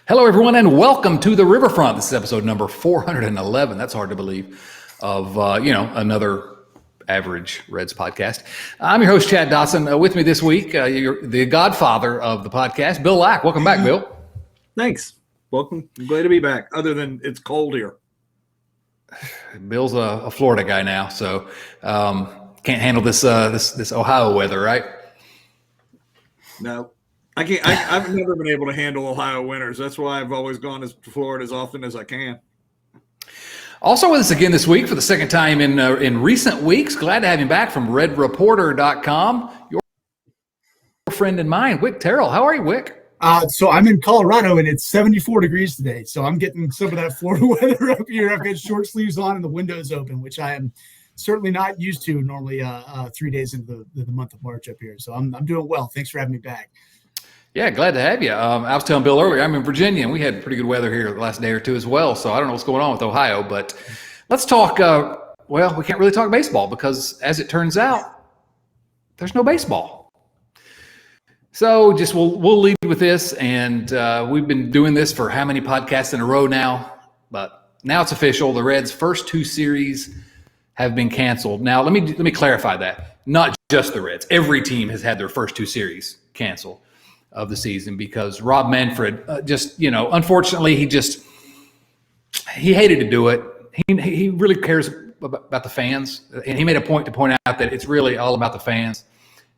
Hello, everyone, and welcome to the Riverfront. This is episode number 411. That's hard to believe. Of another average Reds podcast. I'm your host, Chad Dotson. With me this week, the Godfather of the podcast, Bill Lack. Welcome back, Bill. Thanks. Welcome. I'm glad to be back. Other than it's cold here. Bill's a Florida guy now, so can't handle this Ohio weather, right? No. I can't. I've never been able to handle Ohio winters. That's why I've always gone to Florida as often as I can. Also with us again this week for the second time in recent weeks. Glad to have him back from redreporter.com. Your friend and mine, Wick Terrell. How are you, Wick? So I'm in Colorado and it's 74 degrees today. So I'm getting some of that Florida weather up here. I've got short sleeves on and the windows open, which I am certainly not used to normally 3 days into the month of March up here. So I'm doing well. Thanks for having me back. Yeah, glad to have you. I was telling Bill earlier, I'm in Virginia, and we had pretty good weather here the last day or two as well. So I don't know what's going on with Ohio, but let's talk. We can't really talk baseball because, as it turns out, there's no baseball. So just we'll lead with this, and we've been doing this for how many podcasts in a row now? But now it's official. The Reds' first two series have been canceled. Now let me clarify that. Not just the Reds. Every team has had their first two series canceled of the season because Rob Manfred unfortunately he hated to do it. He really cares about the fans, and he made a point to point out that it's really all about the fans,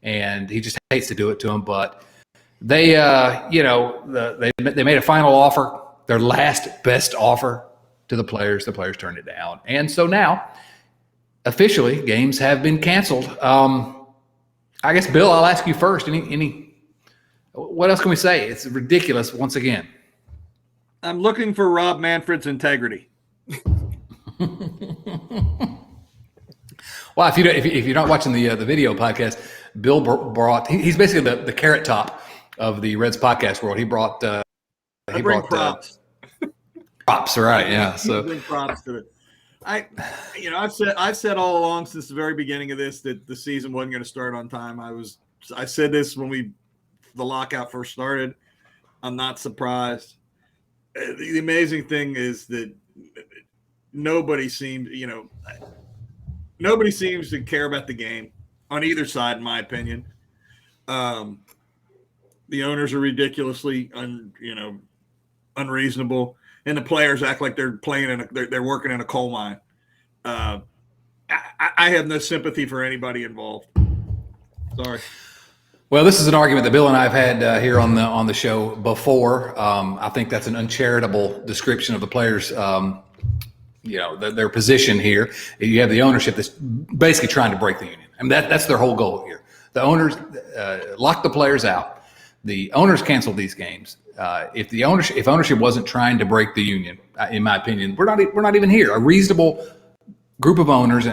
and he just hates to do it to them. But they made a final offer, their last best offer to the players. The players turned it down, and so now officially games have been canceled. I guess Bill, I'll ask you first. Any what else can we say? It's ridiculous once again. I'm looking for Rob Manfred's integrity. Well, if you're not watching the video podcast, Bill brought. He's basically the carrot top of the Reds podcast world. He brought. Props. Props, right? Yeah. So bring props to it. I've said all along since the very beginning of this that the season wasn't going to start on time. I said this when the lockout first started. I'm not surprised. The amazing thing is that nobody seems to care about the game on either side, in my opinion. The owners are ridiculously unreasonable, and the players act like they're they're working in a coal mine. I have no sympathy for anybody involved. Sorry. Well, this is an argument that Bill and I have had here on the show before. I think that's an uncharitable description of the players. Their position here. You have the ownership that's basically trying to break the union. I mean, that's their whole goal here. The owners lock the players out. The owners canceled these games. If ownership wasn't trying to break the union, in my opinion, we're not even here. A reasonable group of owners,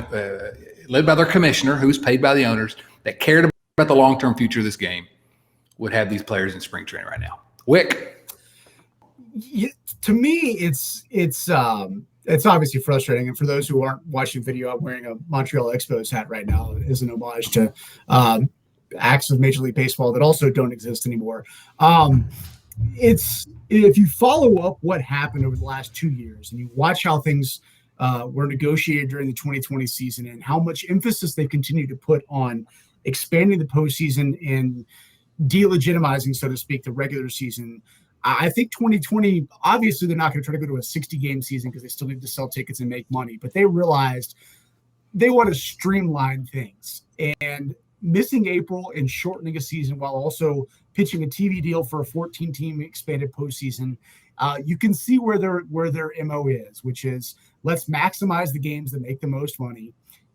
led by their commissioner, who's paid by the owners, that cared about the long-term future of this game, would have these players in spring training right now. Wick. To me, it's obviously frustrating. And for those who aren't watching video, I'm wearing a Montreal Expos hat right now as an homage to acts of Major League Baseball that also don't exist anymore. If you follow up what happened over the last 2 years and you watch how things were negotiated during the 2020 season and how much emphasis they continue to put on expanding the postseason and delegitimizing, so to speak, the regular season, I think 2020, obviously they're not going to try to go to a 60-game season because they still need to sell tickets and make money, but they realized they want to streamline things. And missing April and shortening a season while also pitching a TV deal for a 14-team expanded postseason, you can see where their MO is, which is let's maximize the games that make the most money.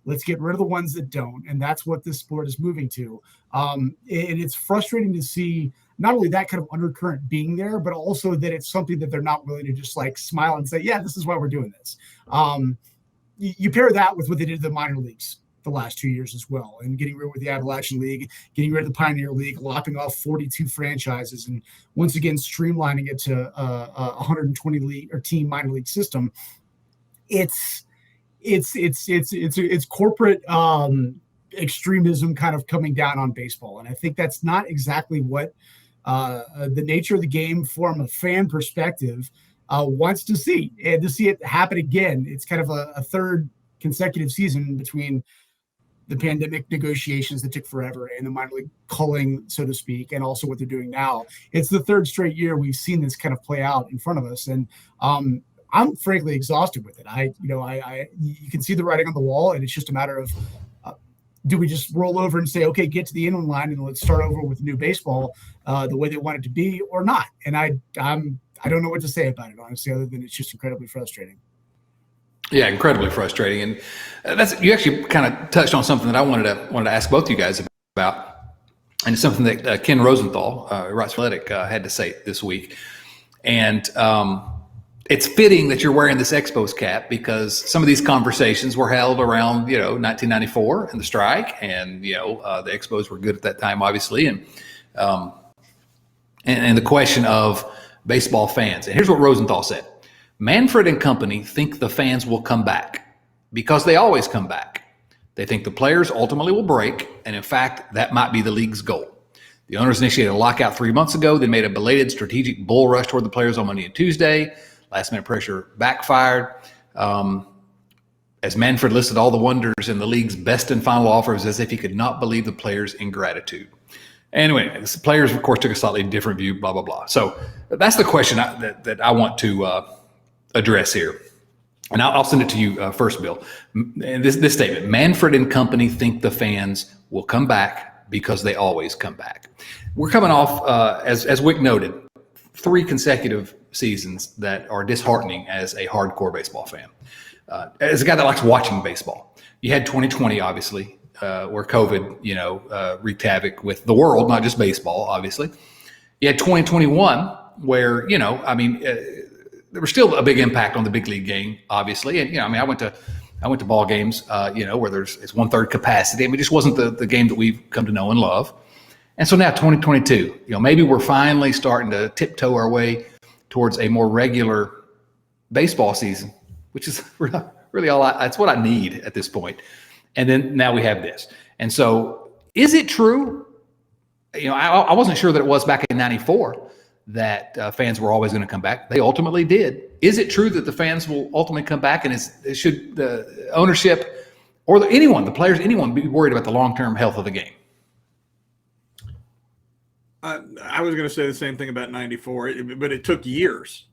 Let's get rid of the ones that don't. And that's what this sport is moving to. And it's frustrating to see not only that kind of undercurrent being there, but also that it's something that they're not willing to just like smile and say, yeah, this is why we're doing this. You pair that with what they did to the minor leagues the last 2 years as well, and getting rid of the Appalachian League, getting rid of the Pioneer League, lopping off 42 franchises, and once again streamlining it to a 120 league or team minor league system. It's corporate extremism kind of coming down on baseball, and I think that's not exactly what the nature of the game from a fan perspective wants to see, and to see it happen again. It's kind of a third consecutive season between the pandemic negotiations that took forever and the minor league culling, so to speak, and also what they're doing now. It's the third straight year we've seen this kind of play out in front of us. And I'm frankly exhausted with it. You can see the writing on the wall, and it's just a matter of, do we just roll over and say, okay, get to the inland line and let's start over with new baseball the way they want it to be, or not? And I don't know what to say about it, honestly, other than it's just incredibly frustrating. Yeah, incredibly frustrating. And you actually kind of touched on something that I wanted to ask both of you guys about, and it's something that Ken Rosenthal, Wright Athletic, had to say this week. And it's fitting that you're wearing this Expos cap, because some of these conversations were held around 1994 and the strike, and the Expos were good at that time, obviously, and the question of baseball fans. And here's what Rosenthal said: Manfred and company think the fans will come back because they always come back. They think the players ultimately will break, and in fact, that might be the league's goal. The owners initiated a lockout 3 months ago. They made a belated strategic bull rush toward the players on Monday and Tuesday. Last-minute pressure backfired. As Manfred listed all the wonders in the league's best and final offers as if he could not believe the players' ingratitude. Anyway, the players, of course, took a slightly different view, blah, blah, blah. So that's the question that I want to address here. And I'll send it to you first, Bill. And this statement: Manfred and company think the fans will come back because they always come back. We're coming off, as Wick noted, 3 consecutive seasons that are disheartening as a hardcore baseball fan. As a guy that likes watching baseball, you had 2020, obviously, where COVID, wreaked havoc with the world, not just baseball, obviously. You had 2021 where, there was still a big impact on the big league game, obviously. And, I went to ball games, where it's 1/3 capacity. It just wasn't the game that we've come to know and love. And so now 2022, maybe we're finally starting to tiptoe our way towards a more regular baseball season, which is really that's what I need at this point. And then now we have this. And so is it true? I wasn't sure that it was back in 94 that fans were always going to come back. They ultimately did. Is it true that the fans will ultimately come back? And should the ownership or the players, anyone be worried about the long-term health of the game? I was going to say the same thing about 94, but it took years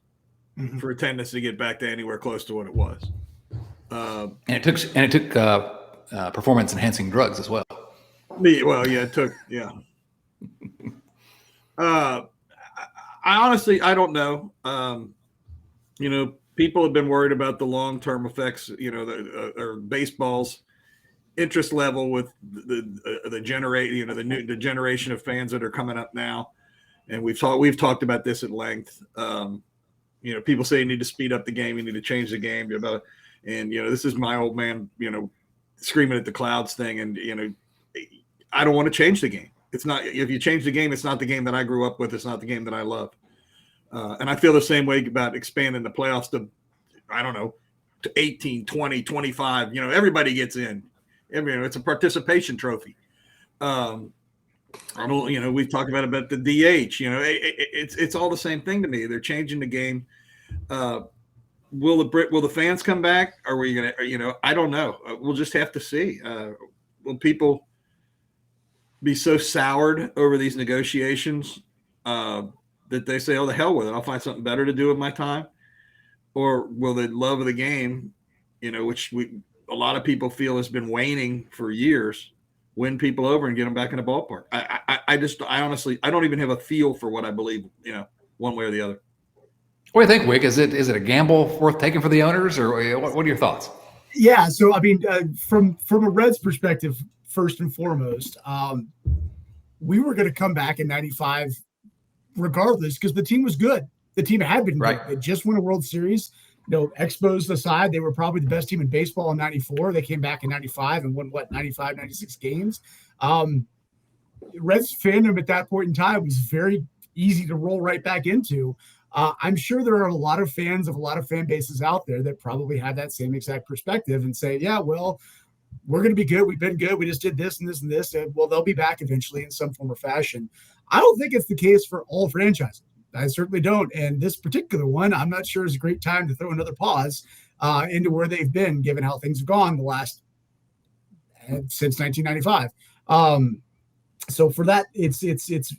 for attendance to get back to anywhere close to what it was. And it took performance-enhancing drugs as well. It took. I honestly, I don't know. People have been worried about the long-term effects, or baseball's interest level with the generation of fans that are coming up now. And we've talked about this at length. People say you need to speed up the game, you need to change the game. And this is my old man, screaming at the clouds thing. And I don't want to change the game. It's not, if you change the game, it's not the game that I grew up with. It's not the game that I love. And I feel the same way about expanding the playoffs to 18, 20, 25. Everybody gets in. It's a participation trophy. We've talked about the DH. It's all the same thing to me. They're changing the game. Will the fans come back? Are we gonna? I don't know. We'll just have to see. Will people be so soured over these negotiations that they say, "Oh, the hell with it! I'll find something better to do with my time," or will the love of the game, which a lot of people feel has been waning for years, win people over and get them back in the ballpark? I honestly, I don't even have a feel for what I believe, one way or the other. What do you think, Wick? Is it a gamble worth taking for the owners, or what are your thoughts? Yeah, so from a Reds perspective, first and foremost, we were going to come back in '95 regardless, because the team was good. The team had been good. They just won a World Series. Expos aside, they were probably the best team in baseball in '94. They came back in '95 and won 95, 96 games. Reds fandom at that point in time was very easy to roll right back into. I'm sure there are a lot of fans of a lot of fan bases out there that probably have that same exact perspective and say, yeah, well, we're going to be good. We've been good. We just did this and this and this. And, well, they'll be back eventually in some form or fashion. I don't think it's the case for all franchises. I certainly don't. And this particular one, I'm not sure is a great time to throw another pause into where they've been, given how things have gone the last since 1995. So for that, it's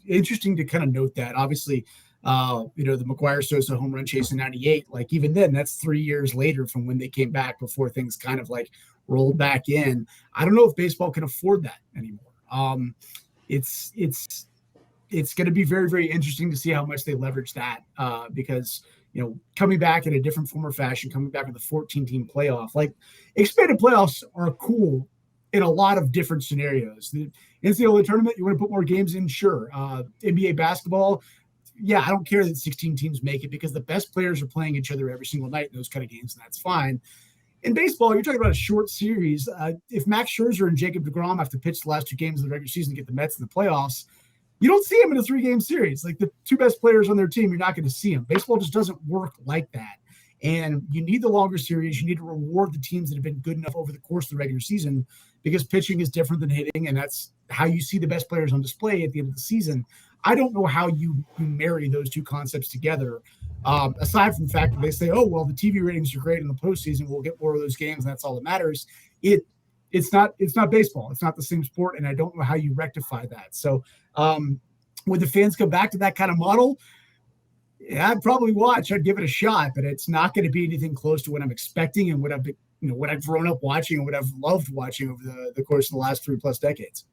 interesting to kind of note that. Obviously, the McGuire Sosa home run chase in '98, like even then, that's 3 years later from when they came back before things kind of like rolled back in. I don't know if baseball can afford that anymore. It's going to be very, very interesting to see how much they leverage that because, coming back in a different form or fashion, coming back with a 14-team playoff, like expanded playoffs are cool in a lot of different scenarios. The NCAA tournament, you want to put more games in? Sure. NBA basketball, yeah, I don't care that 16 teams make it because the best players are playing each other every single night in those kind of games, and that's fine. In baseball, you're talking about a short series. If Max Scherzer and Jacob deGrom have to pitch the last 2 games of the regular season to get the Mets in the playoffs, you don't see them in a 3-game series. Like the 2 best players on their team, you're not going to see them. Baseball just doesn't work like that. And you need the longer series. You need to reward the teams that have been good enough over the course of the regular season because pitching is different than hitting, and that's how you see the best players on display at the end of the season. I don't know how you marry those 2 concepts together, aside from the fact that they say, oh, well, the TV ratings are great in the postseason. We'll get more of those games, and that's all that matters. It's not baseball. It's not the same sport, and I don't know how you rectify that. So would the fans come back to that kind of model? Yeah, I'd probably watch. I'd give it a shot, but it's not going to be anything close to what I'm expecting and what I've grown up watching and what I've loved watching over the course of the last 3+ decades.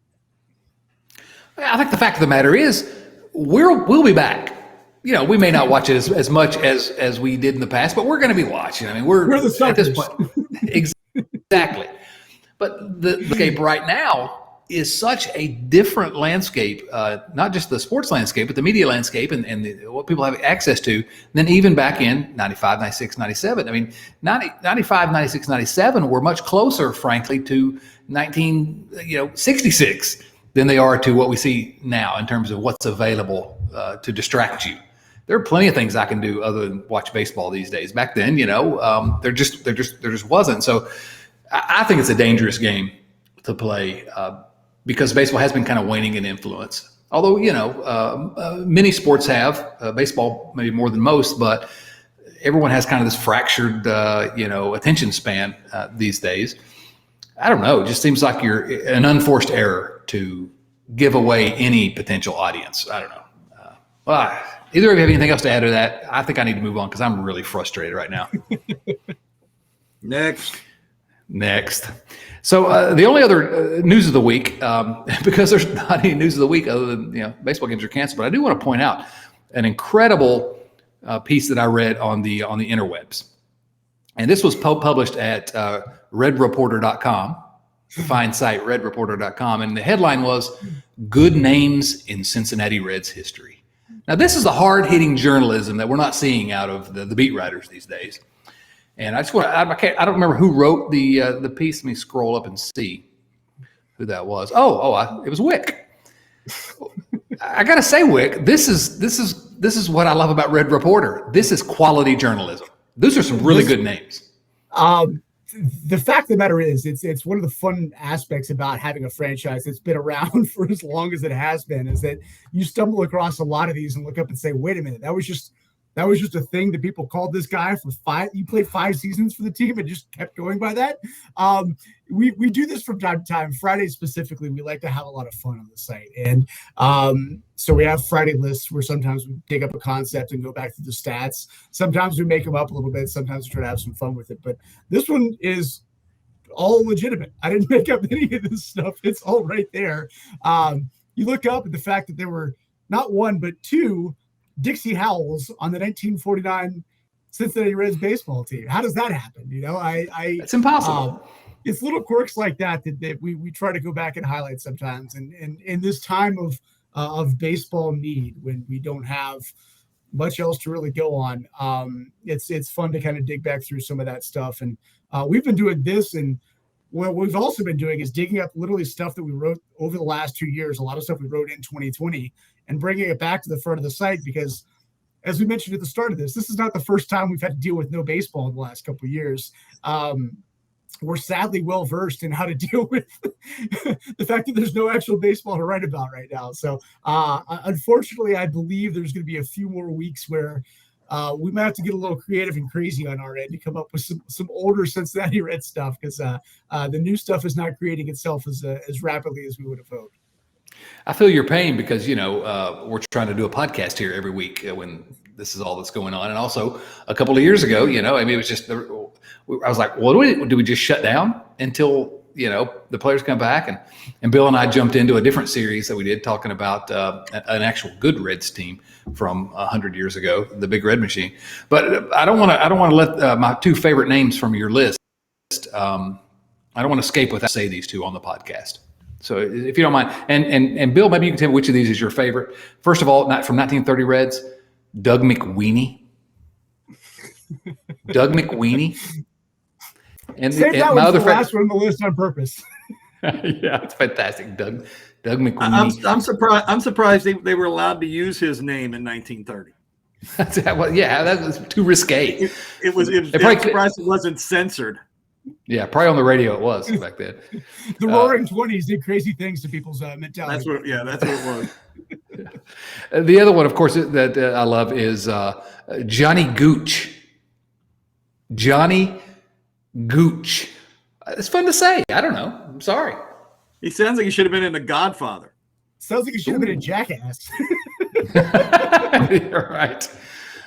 I think the fact of the matter is we'll be back. We may not watch it as much as we did in the past, but we're going to be watching. I mean, we're the suckers. At this point. Exactly. But the landscape right now is such a different landscape, not just the sports landscape, but the media landscape and what people have access to than even back in 95, 96, 97. I mean, 95, 96, 97 were much closer, frankly, to 1966 than they are to what we see now in terms of what's available to distract you. There are plenty of things I can do other than watch baseball these days. Back then, there just wasn't. So I think it's a dangerous game to play because baseball has been kind of waning in influence. Although, many sports have, baseball maybe more than most, but everyone has kind of this fractured, attention span these days. I don't know. It just seems like you're an unforced error to give away any potential audience. I don't know. Either of you have anything else to add to that? I think I need to move on because I'm really frustrated right now. Next. So the only other news of the week, because there's not any news of the week other than baseball games are canceled, but I do want to point out an incredible piece that I read on the interwebs, and this was published at redreporter.com, the fine site redreporter.com, and the headline was "Good Names in Cincinnati Reds History." Now, this is the hard-hitting journalism that we're not seeing out of the beat writers these days. And I don't remember who wrote the piece. Let me scroll up and see who that was. It was Wick. I got to say, Wick, this is what I love about Red Reporter. This is quality journalism. Those are some really good names. The fact of the matter is, it's one of the fun aspects about having a franchise that's been around for as long as it has been, is that you stumble across a lot of these and look up and say, wait a minute, that was just a thing that people called this guy for 5. You played 5 seasons for the team and just kept going by that. We do this from time to time. Fridays specifically, we like to have a lot of fun on the site. And so we have Friday lists where sometimes we dig up a concept and go back to the stats. Sometimes we make them up a little bit. Sometimes we try to have some fun with it. But this one is all legitimate. I didn't make up any of this stuff. It's all right there. You look up at the fact that there were not 1, but 2 Dixie Howells on the 1949 Cincinnati Reds baseball team. How does that happen? It's impossible. It's little quirks like that we try to go back and highlight sometimes. And in this time of baseball need, when we don't have much else to really go on, it's fun to kind of dig back through some of that stuff. And we've been doing this, and what we've also been doing is digging up literally stuff that we wrote over the last 2 years, a lot of stuff we wrote in 2020, and bringing it back to the front of the site because, as we mentioned at the start of this is not the first time we've had to deal with no baseball in the last couple of years. we're sadly well versed in how to deal with the fact that there's no actual baseball to write about right now. So unfortunately, I believe there's going to be a few more weeks where we might have to get a little creative and crazy on our end to come up with some older Cincinnati Reds stuff, because the new stuff is not creating itself as rapidly as we would have hoped. I feel your pain because, we're trying to do a podcast here every week when this is all that's going on. And also a couple of years ago, it was just, I was like, well, do we just shut down until, the players come back? And Bill and I jumped into a different series that we did talking about an actual good Reds team from 100 years ago, the Big Red Machine. But I don't want to let my two favorite names from your list. I don't want to escape without say these two on the podcast. So if you don't mind, and Bill, maybe you can tell me which of these is your favorite. First of all, not from 1930 Reds, Doug McWeeny. Doug McWeeny. And my other last one on the list on purpose. Yeah, it's fantastic, Doug McWeeny. I'm surprised they were allowed to use his name in 1930. Well, yeah, that was too risque. I'm surprised it wasn't censored. Yeah, probably on the radio it was back then. The Roaring '20s did crazy things to people's mentality. That's what it was. The other one, of course, that I love is Johnny Gooch. Johnny Gooch. It's fun to say. I don't know. I'm sorry. He sounds like he should have been in The Godfather. Sounds like he should have been in Jackass. You're right.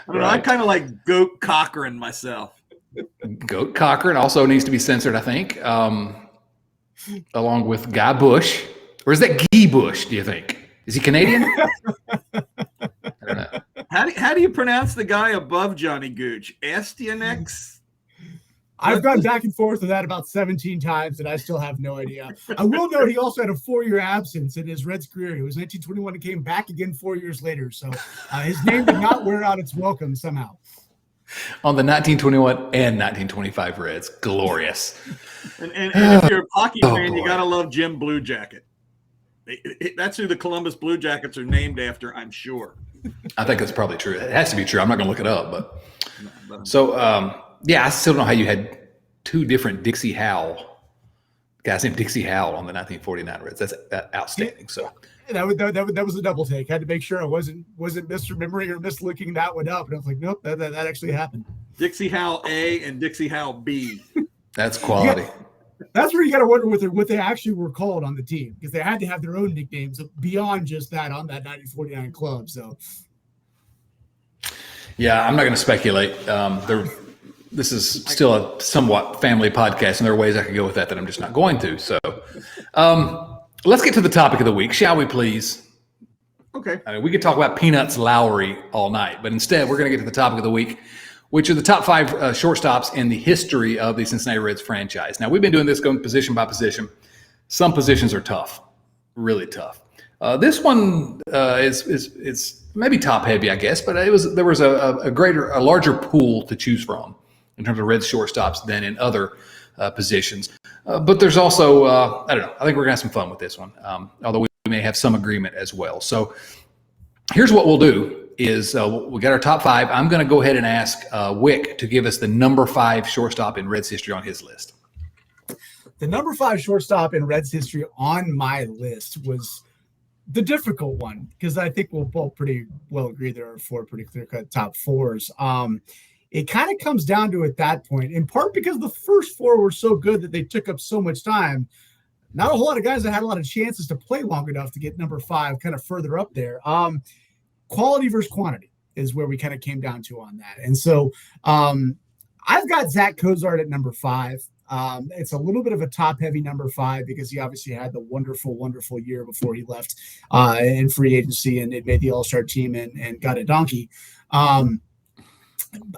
I don't know. I kind of like Goat Cochran myself. Goat Cochran also needs to be censored, I think, along with Guy Bush. Or is that Guy Bush, do you think? Is he Canadian? I don't know. How do you pronounce the guy above Johnny Gooch? Astyanax? I've gone back and forth with that about 17 times, and I still have no idea. I will note he also had a 4-year absence in his Reds career. It was 1921 and came back again 4 years later. So his name did not wear out its welcome somehow. On the 1921 and 1925 Reds. Glorious. And if you're a hockey fan, you got to love Jim Blue Jacket. That's who the Columbus Blue Jackets are named after, I'm sure. I think that's probably true. It has to be true. I'm not going to look it up. But so, I still don't know how you had two different Dixie Howell guys named Dixie Howell on the 1949 Reds. That's outstanding. So that was a double take. I had to make sure I wasn't misremembering or mislooking that one up. And I was like, nope, that actually happened. Dixie Howell A and Dixie Howell B. That's quality. Yeah, that's where you got to wonder what they actually were called on the team, because they had to have their own nicknames beyond just that on that 1949 club. So, yeah, I'm not going to speculate. This is still a somewhat family podcast, and there are ways I could go with that I'm just not going to. So let's get to the topic of the week, shall we please? Okay. I mean, we could talk about Peanuts Lowry all night, but instead we're going to get to the topic of the week, which are the top 5 shortstops in the history of the Cincinnati Reds franchise. Now, we've been doing this going position by position. Some positions are tough, really tough. This one is maybe top heavy, I guess, but there was a larger pool to choose from in terms of Reds shortstops than in other positions. But there's also, I don't know, I think we're going to have some fun with this one, although we may have some agreement as well. So here's what we'll do is we got our top 5. I'm going to go ahead and ask Wick to give us the number 5 shortstop in Reds history on his list. The number 5 shortstop in Reds history on my list was the difficult one, because I think we'll both pretty well agree there are 4 pretty clear-cut top 4s. It kind of comes down to at that point, in part because the first 4 were so good that they took up so much time. Not a whole lot of guys that had a lot of chances to play long enough to get number 5 kind of further up there. Quality versus quantity is where we kind of came down to on that. And so I've got Zach Cozart at number 5. It's a little bit of a top-heavy number 5 because he obviously had the wonderful, wonderful year before he left in free agency and it made the All-Star team and got a donkey.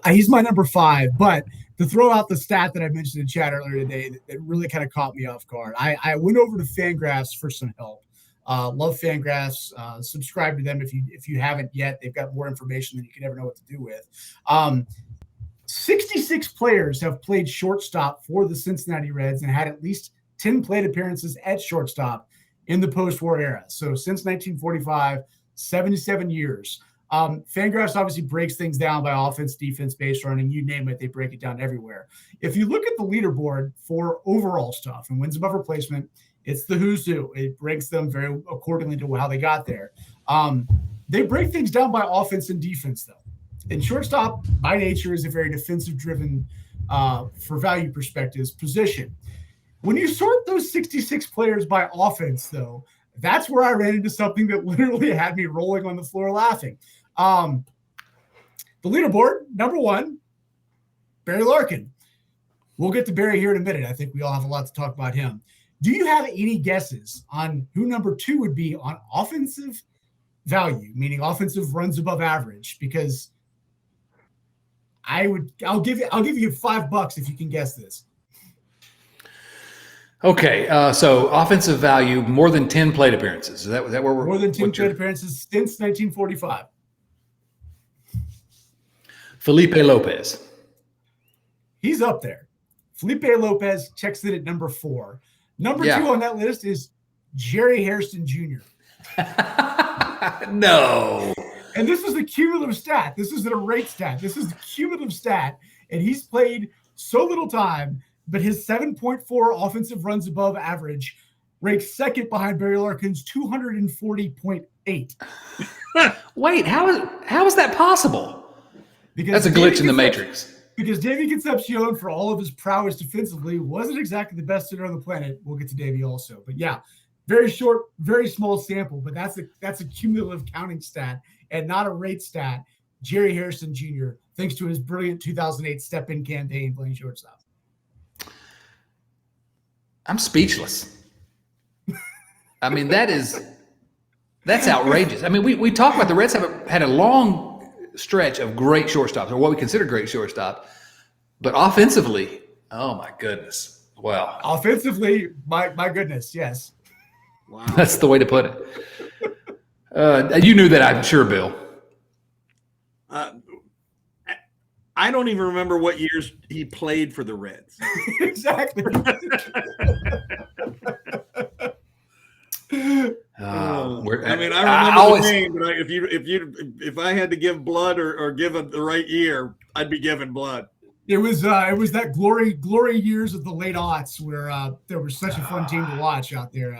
He's my number 5, but to throw out the stat that I mentioned in chat earlier today that really kind of caught me off guard, I went over to Fangraphs for some help. Love Fangraphs. Subscribe to them if you haven't yet. They've got more information than you can ever know what to do with. 66 players have played shortstop for the Cincinnati Reds and had at least 10 plate appearances at shortstop in the post-war era. So since 1945, 77 years. Fangraphs obviously breaks things down by offense, defense, base running, you name it. They break it down everywhere. If you look at the leaderboard for overall stuff and wins above replacement, it's the who's who. It breaks them very accordingly to how they got there. They break things down by offense and defense, though. And shortstop, by nature, is a very defensive-driven, for value perspectives, position. When you sort those 66 players by offense, though, that's where I ran into something that literally had me rolling on the floor laughing. The leaderboard, number 1, Barry Larkin. We'll get to Barry here in a minute. I think we all have a lot to talk about him. Do you have any guesses on who number 2 would be on offensive value, meaning offensive runs above average? Because I'll give you $5 if you can guess this. Okay, so offensive value, more than 10 plate appearances. Is that where we're? More than 10 plate appearances since 1945. Felipe Lopez. He's up there. Felipe Lopez checks in at number 4. Number 2 on that list is Jerry Hairston Jr. No. And this is the cumulative stat. This isn't a rate stat. This is the cumulative stat. And he's played so little time, but his 7.4 offensive runs above average ranks second behind Barry Larkin's 240.8. Wait, how is that possible? Because that's a glitch in the matrix. Because Davey Concepcion, for all of his prowess defensively, wasn't exactly the best hitter on the planet. We'll get to Davey also. But yeah, very short, very small sample, but that's a cumulative counting stat and not a rate stat. Jerry Hairston Jr., thanks to his brilliant 2008 step-in campaign playing shortstop. I'm speechless. I mean, that's outrageous. I mean, we talk about the Reds had a long stretch of great shortstops, or what we consider great shortstop, but offensively, oh my goodness. Wow. Offensively, my goodness, yes. Wow. That's the way to put it. You knew that, I'm sure, Bill. I don't even remember what years he played for the Reds. Exactly. I mean, I remember the name, but if I had to give blood or give the right year, I'd be giving blood. It was that glory years of the late aughts where there was such a fun team to watch out there.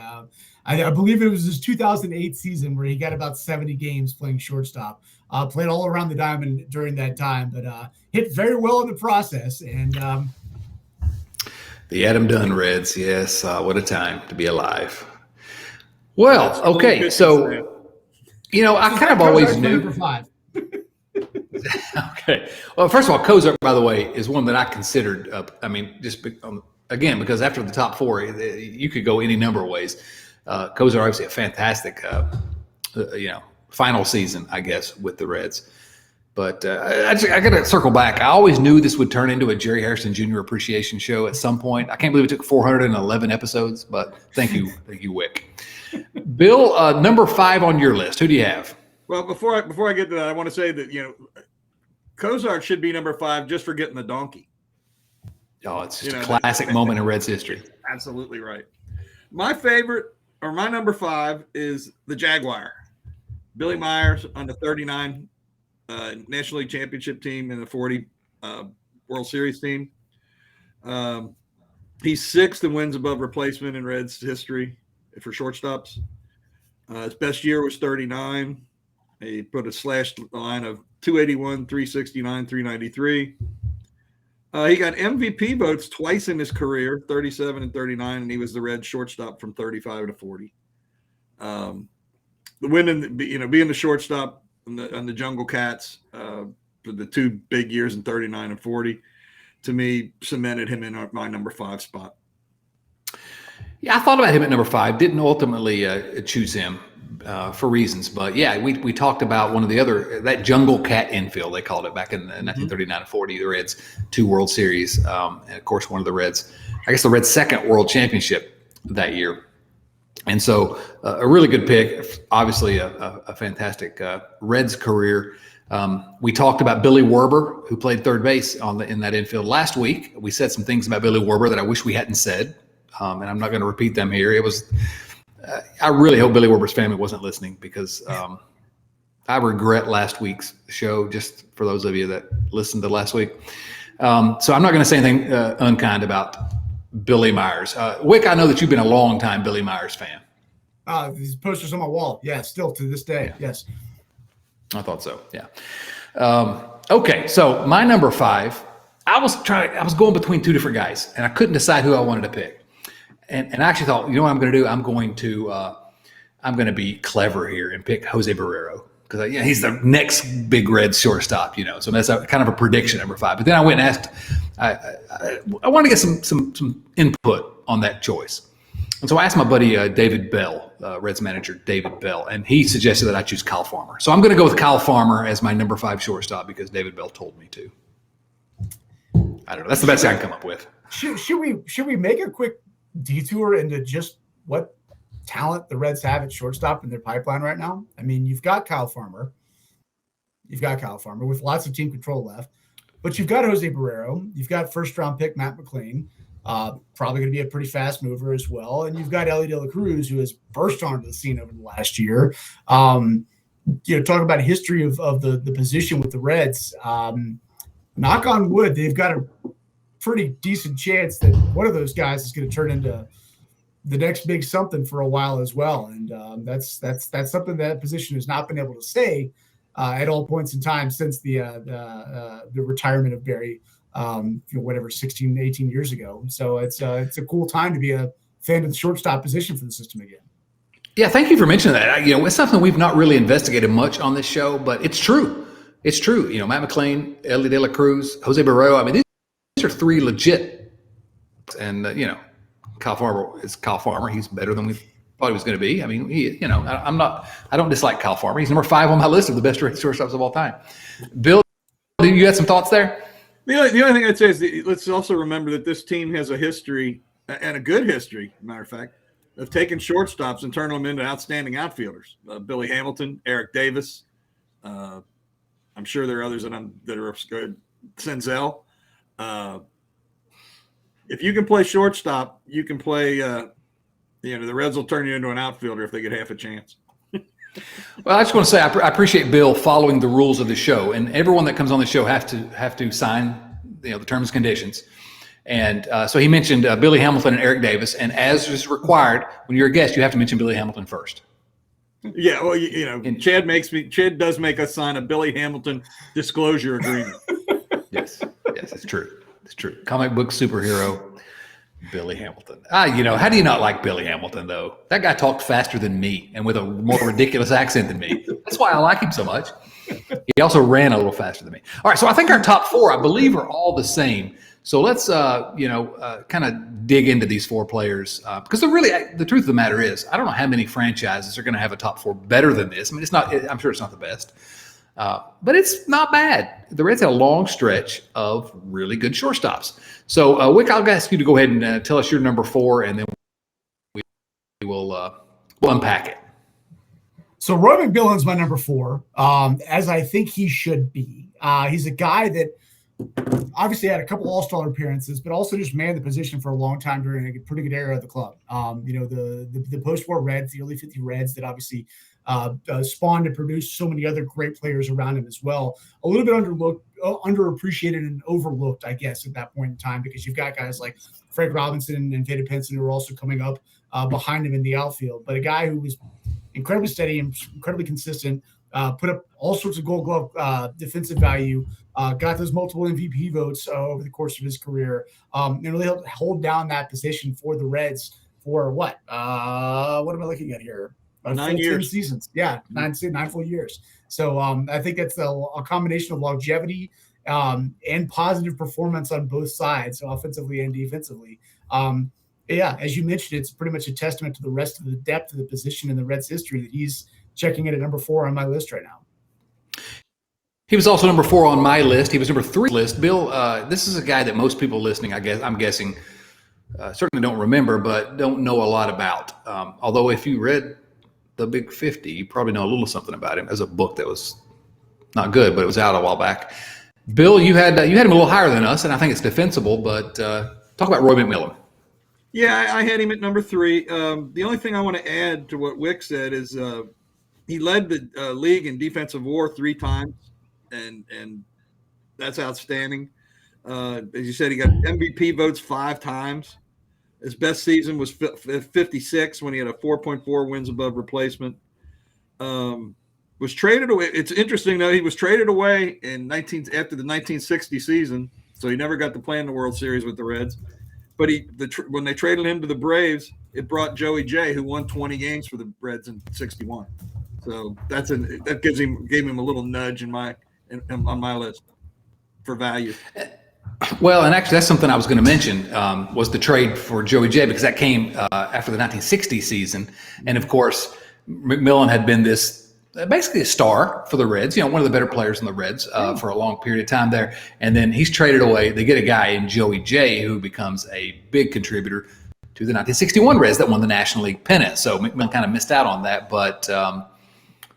I believe it was his 2008 season where he got about 70 games playing shortstop. Played all around the diamond during that time, but hit very well in the process. And the Adam Dunn Reds, yes, what a time to be alive. Well, okay, so I kind of always knew. Number 5. Okay. Well, first of all, Cozart, by the way, is one that I considered. Again, because after the top 4, you could go any number of ways. Cozart, obviously, a fantastic, final season, I guess, with the Reds. But I got to circle back. I always knew this would turn into a Jerry Hairston Jr. appreciation show at some point. I can't believe it took 411 episodes, but thank you, Wick. Bill, number 5 on your list. Who do you have? Well, before I get to that, I want to say that Cozart should be number 5 just for getting the donkey. Oh, it's just a classic moment in Reds history. Absolutely right. My favorite, or my number 5, is the Jaguar. Billy Myers on the 39 National League Championship team and the 40 World Series team. He's 6th in wins above replacement in Reds history for shortstops. His best year was 39. He put a slash line of 281, 369, 393. He got MVP votes twice in his career, 37 and 39, and he was the Reds shortstop from 35 to 40. The winning, being the shortstop on the Jungle Cats for the 2 big years in 39 and 40, to me, cemented him in my number 5 spot. Yeah, I thought about him at number 5. Didn't ultimately choose him for reasons, but yeah, we talked about one of the other, that Jungle Cat infield, they called it back in 1939 and 40. The Reds 2 World Series, and of course one of the Reds' second World Championship that year. And so a really good pick, obviously a fantastic Reds career. We talked about Billy Werber, who played third base in that infield last week. We said some things about Billy Werber that I wish we hadn't said, and I'm not going to repeat them here. It was, I really hope Billy Werber's family wasn't listening, because I regret last week's show, just for those of you that listened to last week. So I'm not going to say anything unkind about Billy Myers. Wick, I know that you've been a long time Billy Myers fan. These posters on my wall. Yeah, still to this day. Yeah. Yes. I thought so. Yeah. Okay. So my number 5, I was going between 2 different guys, and I couldn't decide who I wanted to pick. And I actually thought, you know what I'm going to do? I'm going to be clever here and pick Jose Barrero, because he's the next big Red shortstop, So that's kind of a prediction, number 5. But then I went and asked, I wanted to get some input on that choice. And so I asked my buddy David Bell, Reds manager David Bell, and he suggested that I choose Kyle Farmer. So I'm going to go with Kyle Farmer as my number 5 shortstop because David Bell told me to. I don't know. That's the best I can come up with. Should we make a quick detour into just what talent the Reds have at shortstop in their pipeline right now? I mean, you've got Kyle Farmer with lots of team control left, but you've got Jose Barrero, you've got first-round pick Matt McMillan, probably going to be a pretty fast mover as well, and you've got Ellie De La Cruz, who has burst onto the scene over the last year. Talk about history of the position with the Reds. Knock on wood, they've got a pretty decent chance that one of those guys is going to turn into the next big something for a while as well. And that's something that position has not been able to say at all points in time since the retirement of Barry, 16, 18 years ago. So it's a cool time to be a fan of the shortstop position for the system again. Yeah, thank you for mentioning that. It's something we've not really investigated much on this show, but it's true. It's true. Matt McMillan, Ellie De La Cruz, Jose Barrero. I mean, these are 3 legit. And, Kyle Farmer is Kyle Farmer. He's better than we thought he was going to be. I mean, I don't dislike Kyle Farmer. He's number 5 on my list of the best shortstops of all time. Bill, you had some thoughts there? The only thing I'd say is let's also remember that this team has a history, and a good history, matter of fact, of taking shortstops and turning them into outstanding outfielders. Billy Hamilton, Eric Davis. I'm sure there are others that are good. Senzel. If you can play shortstop, you can play. The Reds will turn you into an outfielder if they get half a chance. Well, I just want to say I appreciate Bill following the rules of the show, and everyone that comes on the show have to sign the terms and conditions. And so he mentioned Billy Hamilton and Eric Davis, and as is required, when you're a guest, you have to mention Billy Hamilton first. Yeah, well, Chad does make us sign a Billy Hamilton disclosure agreement. Yes, it's true. It's true. Comic book superhero Billy Hamilton. How do you not like Billy Hamilton, though? That guy talked faster than me and with a more ridiculous accent than me. That's why I like him so much. He also ran a little faster than me. All right, so I think our top 4, I believe, are all the same. So let's, kind of dig into these 4 players because the truth of the matter is, I don't know how many franchises are going to have a top 4 better than this. I mean, I'm sure it's not the best, but it's not bad. The Reds had a long stretch of really good shortstops. So, Wick, I'll ask you to go ahead and tell us your number 4, and then we'll unpack it. So Roy McMillan's my number 4, as I think he should be. He's a guy that obviously had a couple All-Star appearances, but also just manned the position for a long time during a pretty good era of the club. The post-war Reds, the early 50 Reds that obviously spawned and produced so many other great players around him as well. A little bit underappreciated and overlooked, I guess, at that point in time, because you've got guys like Frank Robinson and Vada Pinson who are also coming up behind him in the outfield. But a guy who was incredibly steady and incredibly consistent, put up all sorts of Gold Glove defensive value, got those multiple MVP votes over the course of his career, and really helped hold down that position for the Reds for what? What am I looking at here? 9 years. 10 seasons. Yeah, 9 full years. So I think that's a combination of longevity and positive performance on both sides, so offensively and defensively. As you mentioned, it's pretty much a testament to the rest of the depth of the position in the Reds' history that he's checking in at number 4 on my list right now. He was also number 4 on my list. He was number 3 on the list. Bill, this is a guy that most people listening, I'm guessing, certainly don't remember, but don't know a lot about. Although if you read The Big 50, you probably know a little something about him as a book that was not good, but it was out a while back. Bill, you had him a little higher than us, and I think it's defensible, but talk about Roy McMillan. Yeah, I had him at number 3. The only thing I want to add to what Wick said is He led the league in defensive WAR 3 times, and that's outstanding. As you said, he got MVP votes 5 times. His best season was 56 when he had a 4.4 wins above replacement. Was traded away. It's interesting though, he was traded away after the 1960 season, so he never got to play in the World Series with the Reds. But when they traded him to the Braves, it brought Joey J, who won 20 games for the Reds in '61. So that gave him a little nudge on my list for value. Well, and actually, that's something I was going to mention was the trade for Joey J, because that came after the 1960 season, and of course, Mcmillan had been basically a star for the Reds, one of the better players in the Reds for a long period of time there. And then he's traded away. They get a guy in Joey J who becomes a big contributor to the 1961 Reds that won the National League pennant. So Mcmillan kind of missed out on that, but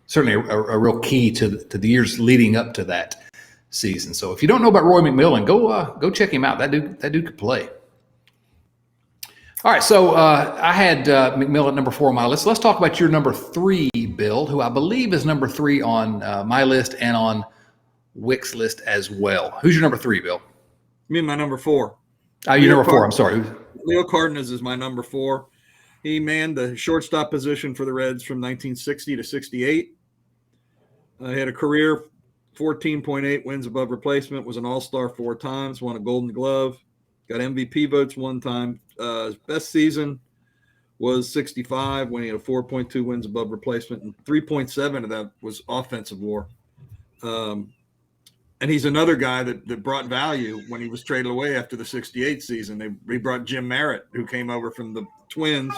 certainly a real key to the years leading up to that season. So if you don't know about Roy McMillan, go check him out. That dude could play. All right, so I had McMillan at number 4 on my list. Let's talk about your number 3, Bill, who I believe is number 3 on my list and on Wick's list as well. Who's your number 3, Bill? Me, my number 4. Oh, you're number 4. I'm sorry. Leo Cardenas is my number 4. He manned the shortstop position for the Reds from 1960 to 68. He had a career 14.8 wins above replacement, was an all-star 4 times, won a Golden Glove, got MVP votes 1 time. His best season was 65 when he had a 4.2 wins above replacement, and 3.7 of that was offensive WAR. And he's another guy that brought value when he was traded away after the 68 season. They brought Jim Merritt, who came over from the Twins,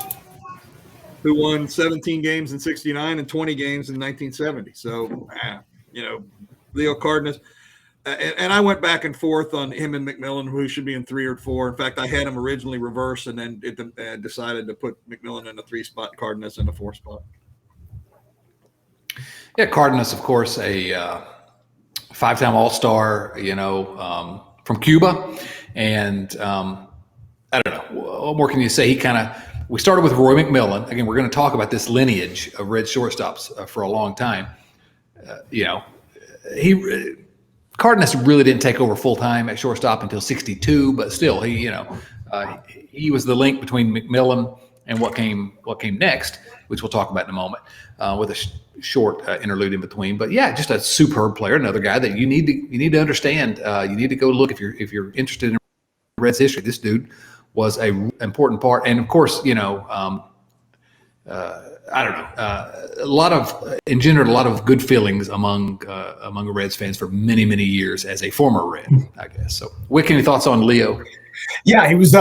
who won 17 games in 69 and 20 games in 1970. So, Leo Cardenas. And I went back and forth on him and McMillan, who should be in 3 or 4. In fact, I had him originally reversed, and then decided to put McMillan in a 3 spot, Cardenas in a 4 spot. Yeah, Cardenas, of course, a 5-time All-Star, from Cuba. And I don't know, what more can you say? We started with Roy McMillan. Again, we're going to talk about this lineage of Red shortstops for a long time. Cardenas really didn't take over full time at shortstop until '62, but still, he was the link between McMillan and what came next, which we'll talk about in a moment, with a short interlude in between. But yeah, just a superb player, another guy that you need to understand. You need to go look if you're interested in Reds history. This dude was an important part, and of course, I don't know. Engendered a lot of good feelings among Reds fans for many, many years as a former Red, I guess. So, Wick, any thoughts on Leo? Yeah, he was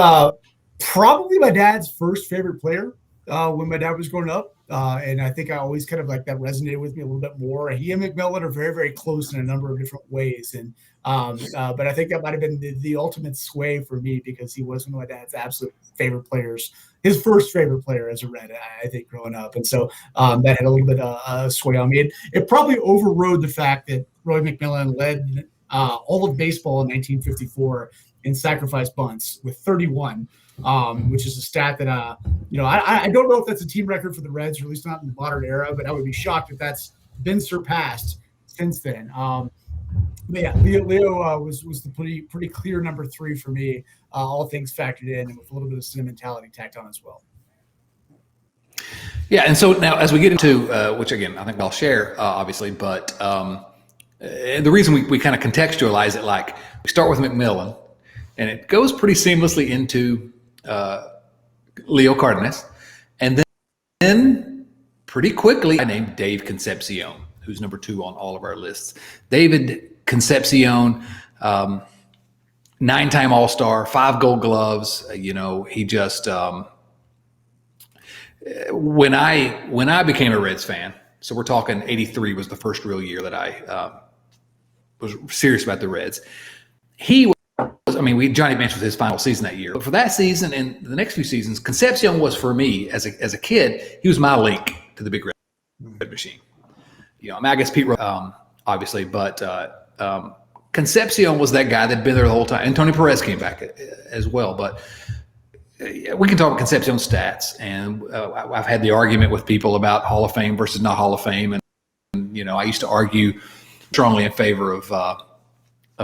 probably my dad's first favorite player when my dad was growing up. And I think I always kind of like that resonated with me a little bit more. He and McMillan are very, very close in a number of different ways. And but I think that might have been the ultimate sway for me, because he was one of my dad's absolute favorite players, his first favorite player as a Red, I think, growing up. And so that had a little bit of sway on me. It probably overrode the fact that Roy McMillan led all of baseball in 1954 in sacrifice bunts with 31. Which is a stat that, I don't know if that's a team record for the Reds, or at least not in the modern era, but I would be shocked if that's been surpassed since then. But yeah, Leo was the pretty clear number 3 for me, all things factored in, and with a little bit of sentimentality tacked on as well. Yeah, and so now as we get into, which again, I think I'll share, obviously, but the reason we kind of contextualize it, like we start with McMillan, and it goes pretty seamlessly into Leo Cardenas, and then pretty quickly I named Dave Concepcion, who's number 2 on all of our lists. David Concepcion, 9-time All-Star, 5 Gold Gloves. He just when I became a Reds fan, so we're talking '83 was the first real year that I was serious about the Reds. Johnny Bench was his final season that year. But for that season and the next few seasons, Concepcion was, for me as a kid, he was my link to the big red machine. I guess Pete, obviously, but Concepcion was that guy that'd been there the whole time. And Tony Perez came back as well. But we can talk about Concepcion stats, and I've had the argument with people about Hall of Fame versus not Hall of Fame, and I used to argue strongly in favor of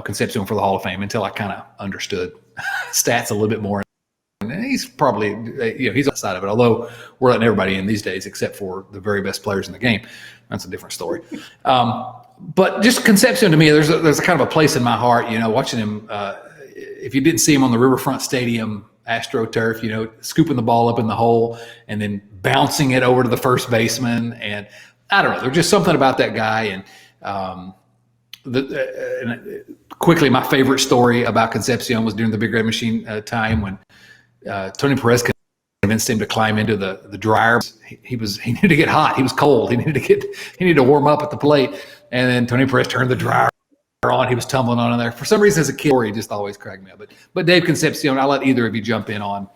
Concepcion for the Hall of Fame until I kind of understood stats a little bit more. And he's probably, he's outside of it, although we're letting everybody in these days except for the very best players in the game. That's a different story. But just Concepcion to me, there's a kind of a place in my heart, watching him. If you didn't see him on the Riverfront Stadium AstroTurf, scooping the ball up in the hole and then bouncing it over to the first baseman. And I don't know, there's just something about that guy. And quickly, my favorite story about Concepcion was during the Big Red Machine time when Tony Perez convinced him to climb into the dryer. He needed to get hot. He was cold. He needed to warm up at the plate. And then Tony Perez turned the dryer on. He was tumbling on in there. For some reason, as a kid, he just always cracked me up. But Dave Concepcion, I'll let either of you jump in on.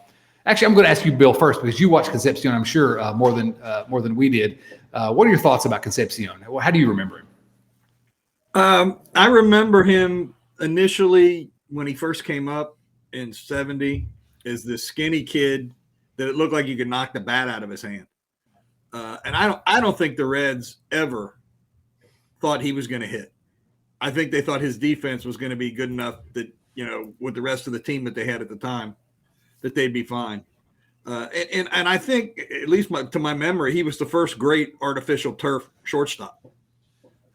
Actually, I'm going to ask you, Bill, first, because you watched Concepcion, I'm sure, more than we did. What are your thoughts about Concepcion? How do you remember him? I remember him initially when he first came up in '70 as this skinny kid that it looked like you could knock the bat out of his hand. And I don't think the Reds ever thought he was going to hit. I think they thought his defense was going to be good enough that, with the rest of the team that they had at the time, that they'd be fine. And I think, at least to my memory, he was the first great artificial turf shortstop.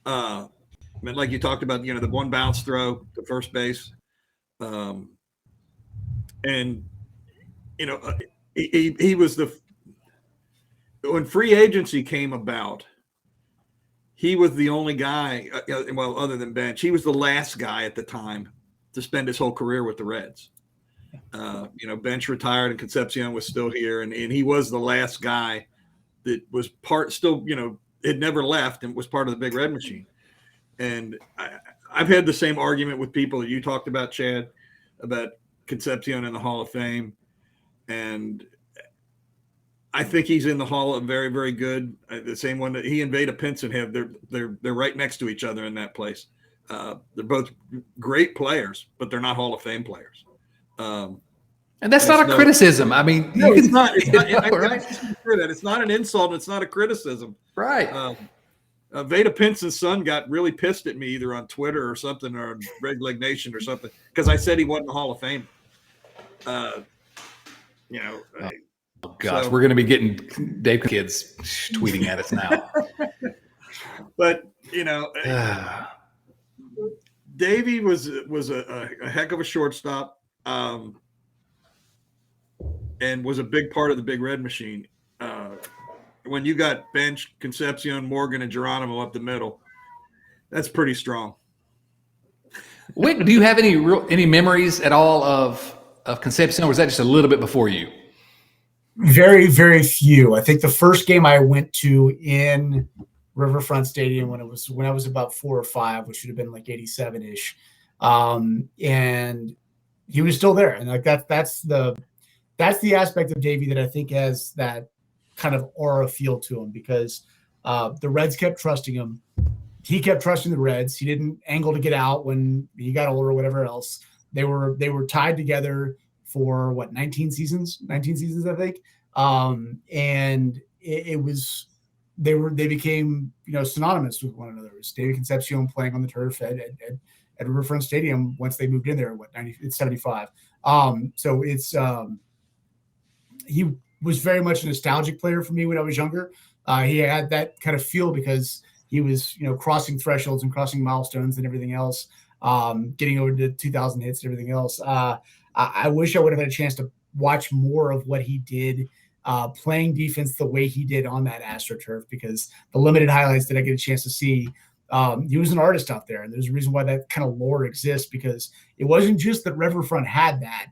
Like you talked about, the one bounce throw to first base. He was when free agency came about, he was the only guy, other than Bench, he was the last guy at the time to spend his whole career with the Reds. Bench retired and Concepcion was still here, and he was the last guy that was had never left and was part of the Big Red Machine. And I've had the same argument with people that you talked about, Chad, about Concepcion in the Hall of Fame. And I think he's in the Hall of very, very good. The same one that he and Veda Pinson have. They're right next to each other in that place. They're both great players, but they're not Hall of Fame players. And that's not a criticism. I mean, no, it's not. It's not an insult. It's not a criticism. Right. Veda Pinson's son got really pissed at me either on Twitter or something, or on Red Leg Nation or something, because I said he wasn't a Hall of Fame. Oh gosh, we're going to be getting Dave kids tweeting at us now. But Davey was a heck of a shortstop, and was a big part of the Big Red Machine. When you got Bench, Concepcion, Morgan, and Geronimo up the middle, that's pretty strong. Wick, do you have any memories at all of Concepcion, or was that just a little bit before you? Very, very few. I think the first game I went to in Riverfront Stadium when I was about 4 or 5, which would have been like 87-ish. And he was still there. And like that's the aspect of Davey that I think has that kind of aura feel to him, because the Reds kept trusting him. He kept trusting the Reds. He didn't angle to get out when he got older or whatever else. They were tied together for 19 seasons, I think. And it was, they became, synonymous with one another. It was David Concepcion playing on the turf at Riverfront Stadium once they moved in there, it's 75. So it's, he was very much a nostalgic player for me when I was younger. He had that kind of feel because he was, crossing thresholds and crossing milestones and everything else, getting over to 2,000 hits and everything else. I wish I would have had a chance to watch more of what he did, playing defense the way he did on that AstroTurf, because the limited highlights that I get a chance to see, he was an artist out there. And there's a reason why that kind of lore exists, because it wasn't just that Riverfront had that.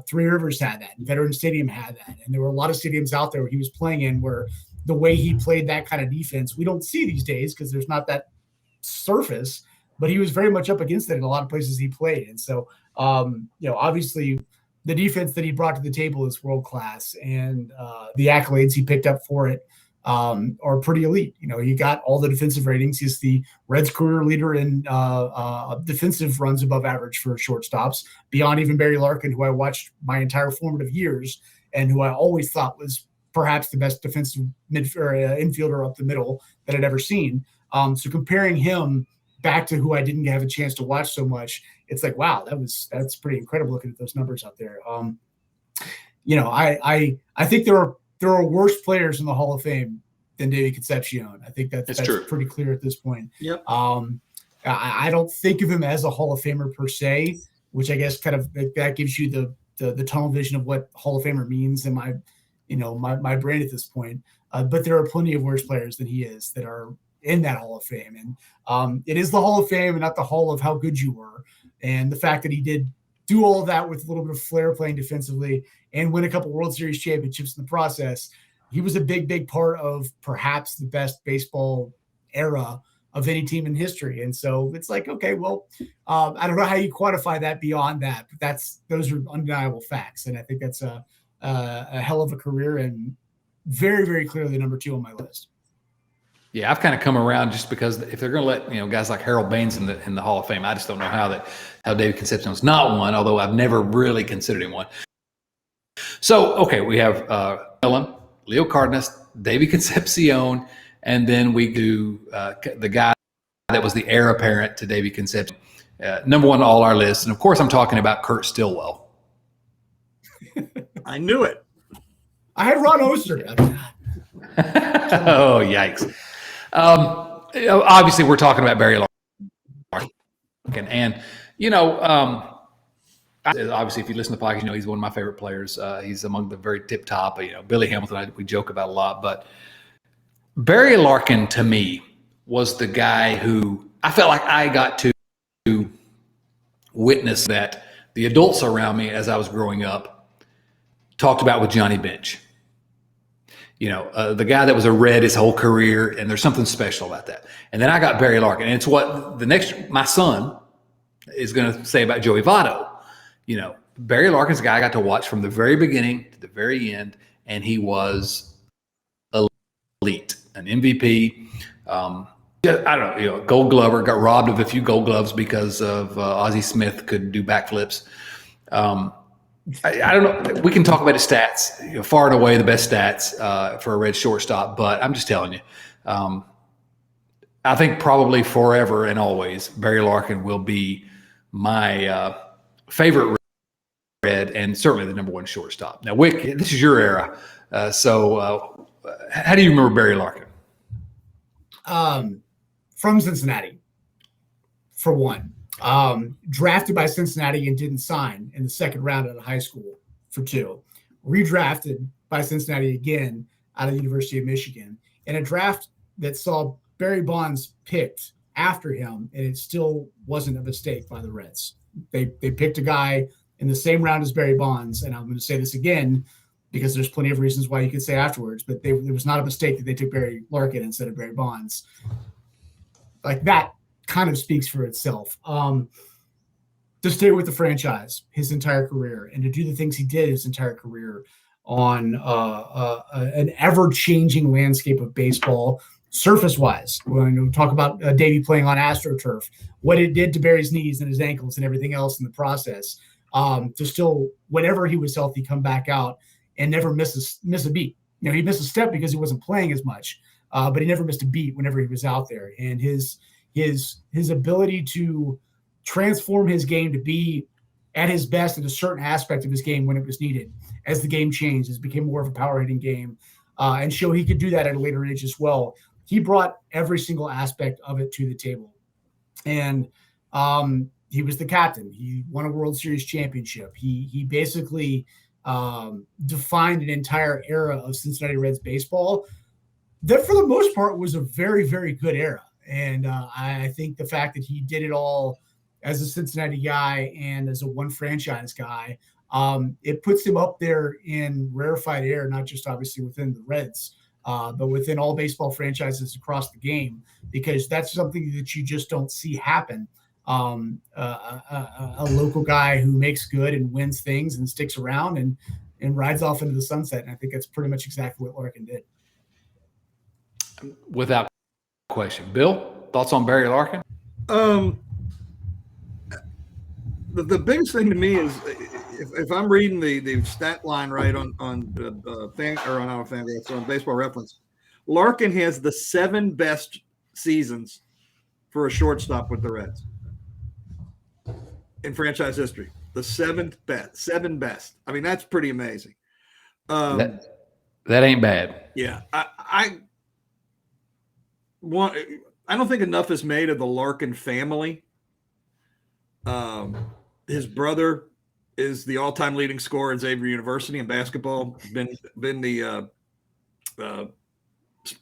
Three Rivers had that, and Veterans Stadium had that. And there were a lot of stadiums out there where he was playing in where the way he played that kind of defense, we don't see these days because there's not that surface, but he was very much up against it in a lot of places he played. And so, obviously the defense that he brought to the table is world-class, and the accolades he picked up for it are pretty elite. He got all the defensive ratings. He's the Reds career leader in defensive runs above average for shortstops, beyond even Barry Larkin, who I watched my entire formative years and who I always thought was perhaps the best defensive infielder up the middle that I'd ever seen. So comparing him back to who I didn't have a chance to watch so much, it's like, wow, that's pretty incredible looking at those numbers out there. I think there are worse players in the Hall of Fame than David Concepcion. I think that's true. Pretty clear at this point. Yep. I don't think of him as a Hall of Famer per se, which I guess kind of that gives you the tunnel vision of what Hall of Famer means in my brain at this point. But there are plenty of worse players than he is that are in that Hall of Fame. And it is the Hall of Fame and not the Hall of how good you were. And the fact that he did do all of that with a little bit of flair playing defensively and win a couple World Series championships in the process, he was a big part of perhaps the best baseball era of any team in history. And so it's like, okay, well, I don't know how you quantify that beyond that, but those are undeniable facts. And I think that's a hell of a career and very, very clearly number 2 on my list. Yeah, I've kind of come around just because if they're going to let guys like Harold Baines in the Hall of Fame, I just don't know how David Concepcion's not one. Although I've never really considered him one. So okay, we have Mcmillan, Leo Cardenas, David Concepcion, and then we do the guy that was the heir apparent to David Concepcion, number 1 on all our lists, and of course I'm talking about Kurt Stillwell. I knew it. I had Ron Oster. Oh, yikes. Obviously, we're talking about Barry Larkin. And, obviously, if you listen to the podcast, he's one of my favorite players. He's among the very tip top. Billy Hamilton, we joke about a lot. But Barry Larkin, to me, was the guy who I felt like I got to witness that the adults around me as I was growing up talked about with Johnny Bench. The guy that was a Red his whole career, and there's something special about that. And then I got Barry Larkin, and it's what my son is going to say about Joey Votto. Barry Larkin's a guy I got to watch from the very beginning to the very end, and he was elite, an MVP. I don't know, Gold Glover, got robbed of a few Gold Gloves because of Ozzie Smith could do backflips. I don't know. We can talk about his stats, far and away the best stats for a Red shortstop, but I'm just telling you, I think probably forever and always, Barry Larkin will be my favorite Red and certainly the number 1 shortstop. Now, Wick, this is your era. So how do you remember Barry Larkin? From Cincinnati, for one. Drafted by Cincinnati and didn't sign in the second round out of high school for 2. Redrafted by Cincinnati again out of the University of Michigan in a draft that saw Barry Bonds picked after him, and it still wasn't a mistake by the Reds. They picked a guy in the same round as Barry Bonds, and I'm going to say this again because there's plenty of reasons why you could say afterwards, but it was not a mistake that they took Barry Larkin instead of Barry Bonds. Like that kind of speaks for itself. To stay with the franchise his entire career and to do the things he did his entire career on an ever-changing landscape of baseball, surface-wise. When we talk about Davey playing on AstroTurf, what it did to Barry's knees and his ankles and everything else in the process, to still, whenever he was healthy, come back out and never miss a beat. He missed a step because he wasn't playing as much, but he never missed a beat whenever he was out there. And his ability to transform his game to be at his best in a certain aspect of his game when it was needed, as the game changed, as it became more of a power hitting game, and show he could do that at a later age as well. He brought every single aspect of it to the table. And he was the captain. He won a World Series championship. He basically defined an entire era of Cincinnati Reds baseball that for the most part was a very, very good era. And I think the fact that he did it all as a Cincinnati guy and as a one franchise guy, it puts him up there in rarefied air, not just obviously within the Reds, but within all baseball franchises across the game, because that's something that you just don't see happen. A local guy who makes good and wins things and sticks around and rides off into the sunset. And I think that's pretty much exactly what Larkin did. Without question. Bill, thoughts on Barry Larkin? The biggest thing to me is if I'm reading the stat line right on Baseball Reference, Larkin has the 7 best seasons for a shortstop with the Reds in franchise history. The 7 best. I mean, that's pretty amazing. That ain't bad. Yeah, I don't think enough is made of the Larkin family. His brother is the all-time leading scorer at Xavier University in basketball. Been the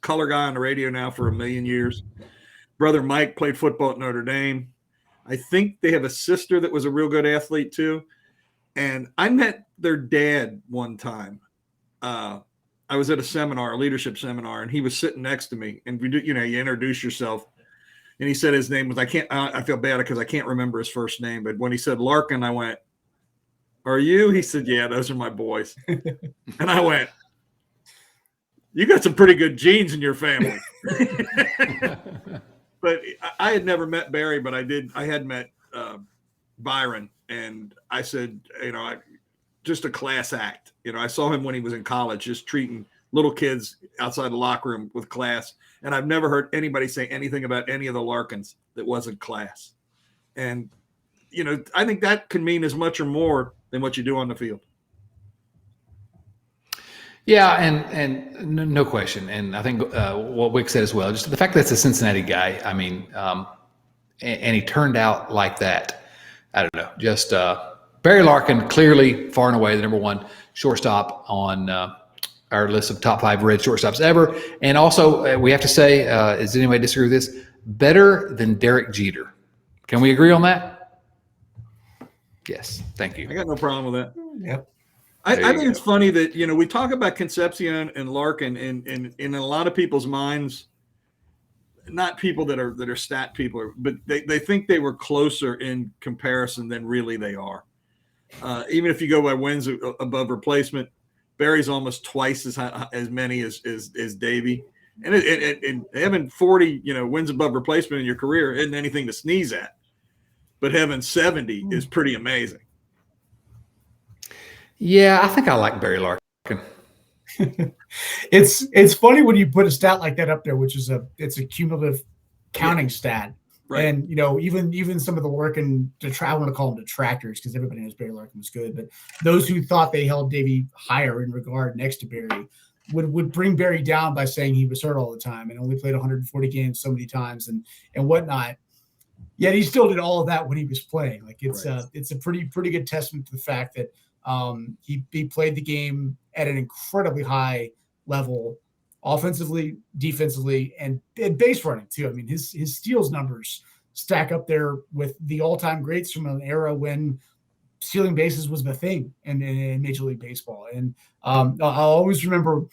color guy on the radio now for 1,000,000 years. Brother Mike played football at Notre Dame. I think they have a sister that was a real good athlete too. And I met their dad one time. I was at a leadership seminar, and he was sitting next to me. And you introduce yourself. And he said his name was, I feel bad because I can't remember his first name. But when he said Larkin, I went, "Are you?" He said, "Yeah, those are my boys." And I went, "You got some pretty good genes in your family." But I had never met Barry, but I had met Byron. And I said, just a class act. I saw him when he was in college, just treating little kids outside the locker room with class. And I've never heard anybody say anything about any of the Larkins that wasn't class. And, I think that can mean as much or more than what you do on the field. Yeah, and no question. And I think what Wick said as well, just the fact that it's a Cincinnati guy, I mean, and he turned out like that. I don't know. Just Barry Larkin, clearly far and away the number 1 shortstop on our list of top 5 Red shortstops ever. And also, we have to say, does anybody disagree with this? Better than Derek Jeter. Can we agree on that? Yes. Thank you. I got no problem with that. Yep. I think it's funny that, we talk about Concepcion and Larkin in a lot of people's minds, not people that are stat people, but they think they were closer in comparison than really they are. Even if you go by wins above replacement, Barry's almost twice as many as Davey. And having 40, wins above replacement in your career isn't anything to sneeze at. But having 70 is pretty amazing. Yeah, I think I like Barry Larkin. It's funny when you put a stat like that up there, which is it's a cumulative counting stat. Right. And even some of the Larkin, I want to call them detractors because everybody knows Barry Larkin was good, but those who thought they held Davey higher in regard next to Barry would bring Barry down by saying he was hurt all the time and only played 140 games so many times and whatnot. Yet he still did all of that when he was playing. Like it's a pretty good testament to the fact that he played the game at an incredibly high level, offensively, defensively, and base running too. I mean, his steals numbers stack up there with the all-time greats from an era when stealing bases was the thing in Major League Baseball. And I'll always remember.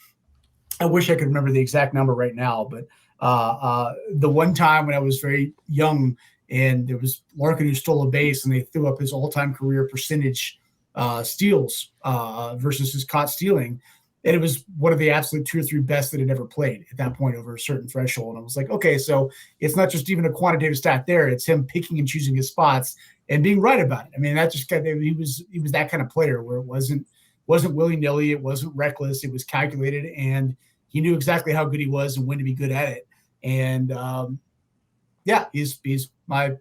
I wish I could remember the exact number right now, but the one time when I was very young and there was Larkin who stole a base and they threw up his all-time career percentage steals versus his caught stealing. And it was one of the absolute 2 or 3 best that had ever played at that point over a certain threshold. And I was like, okay, so it's not just even a quantitative stat there. It's him picking and choosing his spots and being right about it. I mean, that just he was that kind of player where it wasn't willy-nilly. It wasn't reckless. It was calculated, and he knew exactly how good he was and when to be good at it. And he's my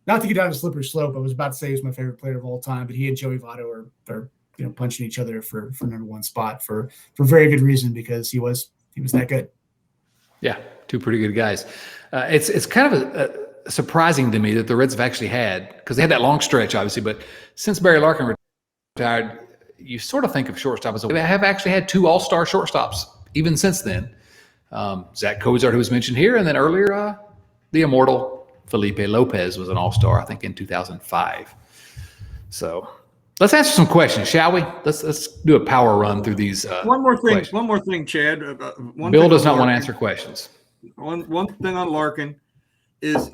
not to get down a slippery slope. I was about to say he's my favorite player of all time, but he and Joey Votto are punching each other for number 1 spot for very good reason because he was that good. Yeah, 2 pretty good guys. It's kind of surprising to me that the Reds have actually had, because they had that long stretch obviously, but since Barry Larkin retired, you sort of think of shortstop as they have actually had 2 all-star shortstops even since then. Zach Cozart, who was mentioned here, and then earlier the immortal Felipe Lopez was an all-star, I think, in 2005. So let's answer some questions, shall we? Let's do a power run through these. One more thing, Chad. Bill does not want to answer questions. One thing on Larkin is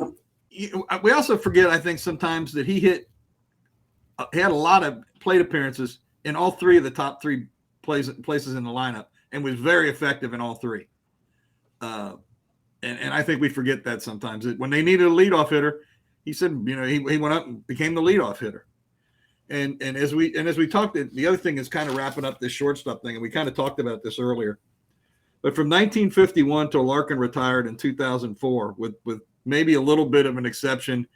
we also forget, I think, sometimes that he had a lot of plate appearances in all 3 of the top 3 places in the lineup. and was very effective in all three. And I think we forget that sometimes. When they needed a leadoff hitter, he said, he went up and became the leadoff hitter. And as we talked, the other thing is kind of wrapping up this shortstop thing, and we kind of talked about this earlier. But from 1951 till Larkin retired in 2004, with maybe a little bit of an exception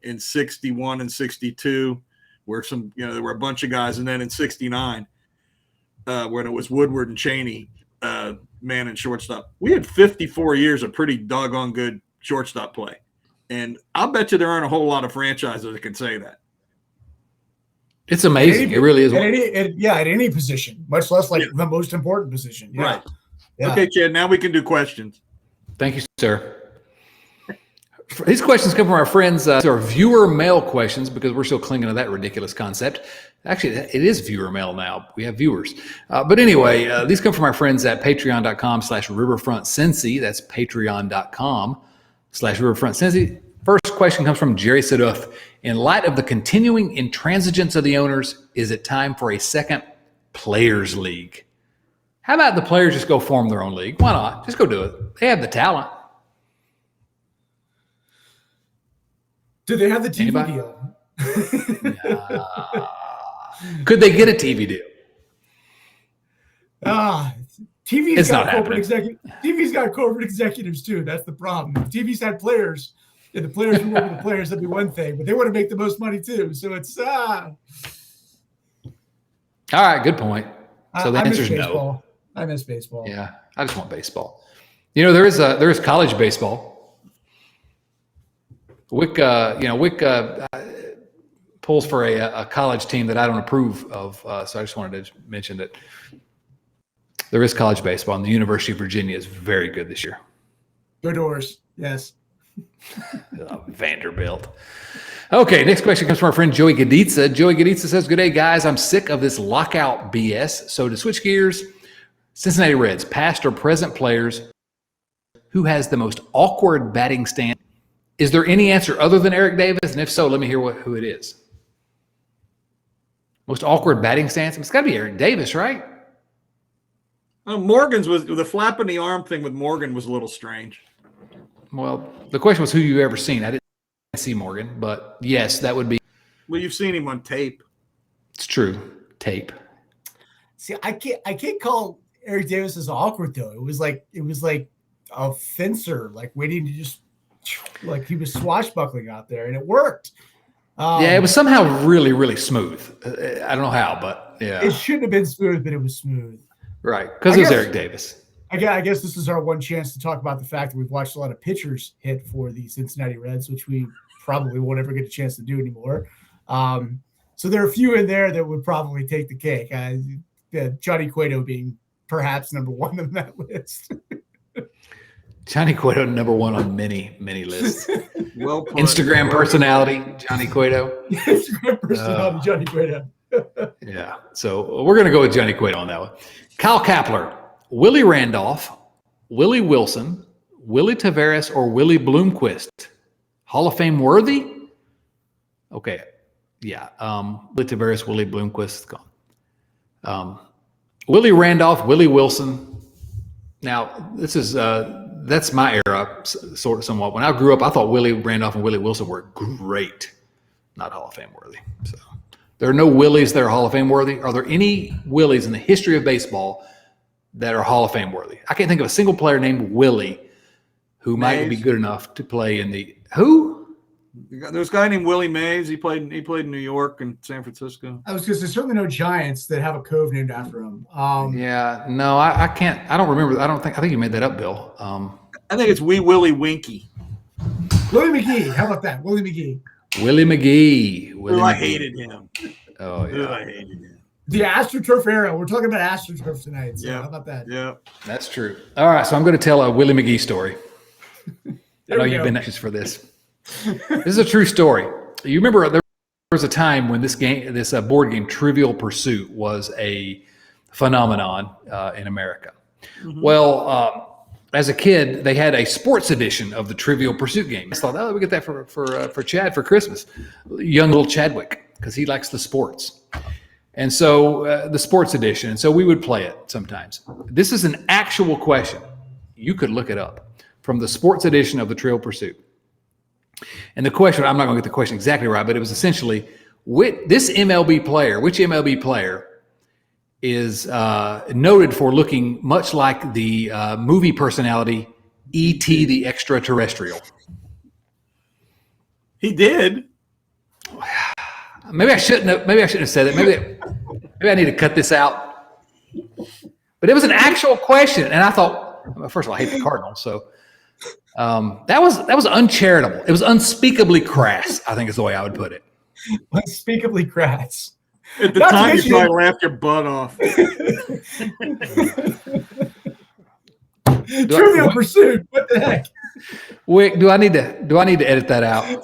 in 61 and 62, where there were a bunch of guys, and then in 69, when it was Woodward and Cheney, man and shortstop, we had 54 years of pretty doggone good shortstop play. And I'll bet you there aren't a whole lot of franchises that can say that. It's amazing. It really is. At any position, much less the most important position. Yeah. Right. Yeah. Okay, Chad, now we can do questions. Thank you, sir. These questions come from our friends, our viewer mail questions, because we're still clinging to that ridiculous concept. Actually, it is viewer mail now. We have viewers. But anyway, these come from our friends at patreon.com/riverfrontcincy. That's patreon.com/riverfrontcincy. First question comes from Jerry Saduff. In light of the continuing intransigence of the owners, is it time for a second players league? How about the players just go form their own league? Why not? Just go do it. They have the talent. Do they have the TV Anybody? deal? Could they get a TV deal? TV's not got corporate happening. TV's got corporate executives too. That's the problem. If TV's had players, and the players would work with the players, that'd be one thing. But they want to make the most money too. So it's All right, good point. So the answer is no. I miss baseball. Yeah, I just want baseball. There is college baseball. Wick pulls for a college team that I don't approve of, so I just wanted to mention that there is college baseball, and the University of Virginia is very good this year. Go Doors, yes. Vanderbilt. Okay, next question comes from our friend Joey Gaditza. Joey Gaditza says, "Good day, guys. I'm sick of this lockout BS. So to switch gears, Cincinnati Reds, past or present players, who has the most awkward batting stance? Is there any answer other than Eric Davis? And if so, let me hear who it is." Most awkward batting stance? It's got to be Eric Davis, right? Morgan's was the flapping the arm thing with Morgan was a little strange. Well, the question was who you ever seen. I didn't see Morgan, but yes, that would be. Well, you've seen him on tape. It's true. Tape. See, I can't call Eric Davis as awkward though. It was like a fencer, waiting to just he was swashbuckling out there, and it worked. Yeah, it was somehow really, really smooth. I don't know how, but yeah. It shouldn't have been smooth, but it was smooth. Right, because it was Eric Davis. I guess this is our one chance to talk about the fact that we've watched a lot of pitchers hit for the Cincinnati Reds, which we probably won't ever get a chance to do anymore. So there are a few in there that would probably take the cake. Johnny Cueto being perhaps number one on that list. Johnny Cueto, number one on many, many lists. Well put. Instagram personality, Johnny Cueto. Instagram personality, Johnny Cueto. Yeah, so we're going to go with Johnny Cueto on that one. Kyle Kapler, Willie Randolph, Willie Wilson, Willie Taveras, or Willie Bloomquist? Hall of Fame worthy? Okay, yeah. Willie Taveras, Willie Bloomquist, gone. Willie Randolph, Willie Wilson. Now, this is that's my era, somewhat. When I grew up, I thought Willie Randolph and Willie Wilson were great, not Hall of Fame worthy. So there are no Willies that are Hall of Fame worthy. Are there any Willies in the history of baseball that are Hall of Fame worthy? I can't think of a single player named Willie who might be good enough to play in the who? There's a guy named Willie Mays. He played in New York and San Francisco. I was going to say certainly no Giants that have a cove named after him. Yeah, no, I can't. I don't remember. I think you made that up, Bill. I think it's Willie Winky. Willie McGee. How about that? Willie McGee. Willie McGee. I hated him. Oh yeah, I hated him. The AstroTurf era. We're talking about AstroTurf tonight. So yeah. How about that? Yeah, that's true. All right, so I'm going to tell a Willie McGee story. I know you've been anxious for this. This is a true story. You remember there was a time when this board game, Trivial Pursuit, was a phenomenon in America. Mm-hmm. Well, as a kid, they had a sports edition of the Trivial Pursuit game. I thought, we get that for Chad for Christmas. Young little Chadwick, because he likes the sports. And so the sports edition. And so we would play it sometimes. This is an actual question. You could look it up from the sports edition of the Trivial Pursuit. And the question, I'm not going to get the question exactly right, but it was essentially, which MLB player is noted for looking much like the movie personality E.T. the Extraterrestrial? He did. Maybe I shouldn't have said it. Maybe I need to cut this out. But it was an actual question, and I thought, well, first of all, I hate the Cardinals, so that was uncharitable. It was unspeakably crass, I think is the way I would put it. Unspeakably crass. At the time, you probably laughed your butt off. Trivial Pursuit. What the heck? Wick, do I need to edit that out?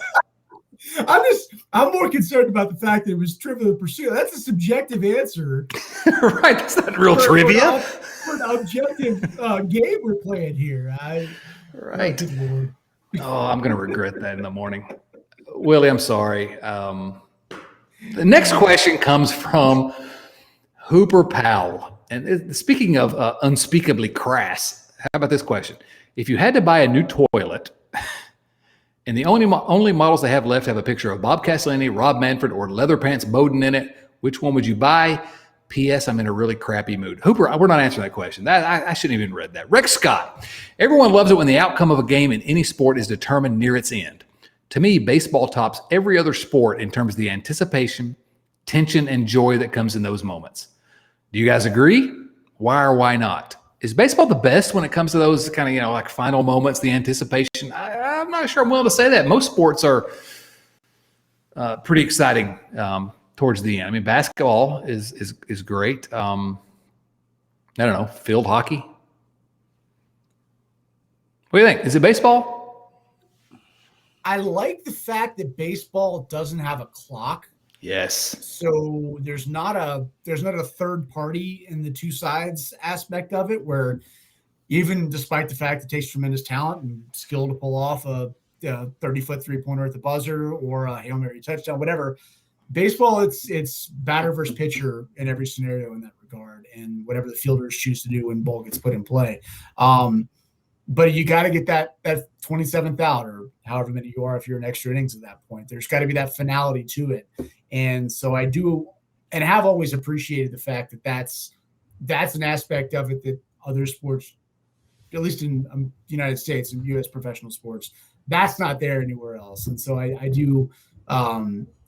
I'm more concerned about the fact that it was Trivial Pursuit. That's a subjective answer. Right. That's not real trivia. For an objective game we're playing here. Right. Oh, I'm going to regret that in the morning. Willie, I'm sorry. The next question comes from Hooper Powell. And speaking of unspeakably crass, how about this question? If you had to buy a new toilet, and the only models they have left have a picture of Bob Castellini, Rob Manfred, or Leatherpants Bowden in it, which one would you buy? P.S. I'm in a really crappy mood. Hooper, we're not answering that question. I shouldn't have even read that. Rex Scott. Everyone loves it when the outcome of a game in any sport is determined near its end. To me, baseball tops every other sport in terms of the anticipation, tension, and joy that comes in those moments. Do you guys agree? Why or why not? Is baseball the best when it comes to those kind of, like final moments, the anticipation? I'm not sure I'm willing to say that. Most sports are pretty exciting towards the end. I mean, basketball is great. I don't know, field hockey. What do you think? Is it baseball? I like the fact that baseball doesn't have a clock. Yes. So there's not a third party in the two sides aspect of it, where even despite the fact it takes tremendous talent and skill to pull off a 30-foot three-pointer at the buzzer or a Hail Mary touchdown, whatever, baseball, it's batter versus pitcher in every scenario in that regard, and whatever the fielders choose to do when ball gets put in play. But you got to get that 27th out, or however many you are if you're in extra innings at that point. There's got to be that finality to it. And so I do and have always appreciated the fact that that's an aspect of it that other sports, at least in the United States and U.S. professional sports, that's not there anywhere else. And so I do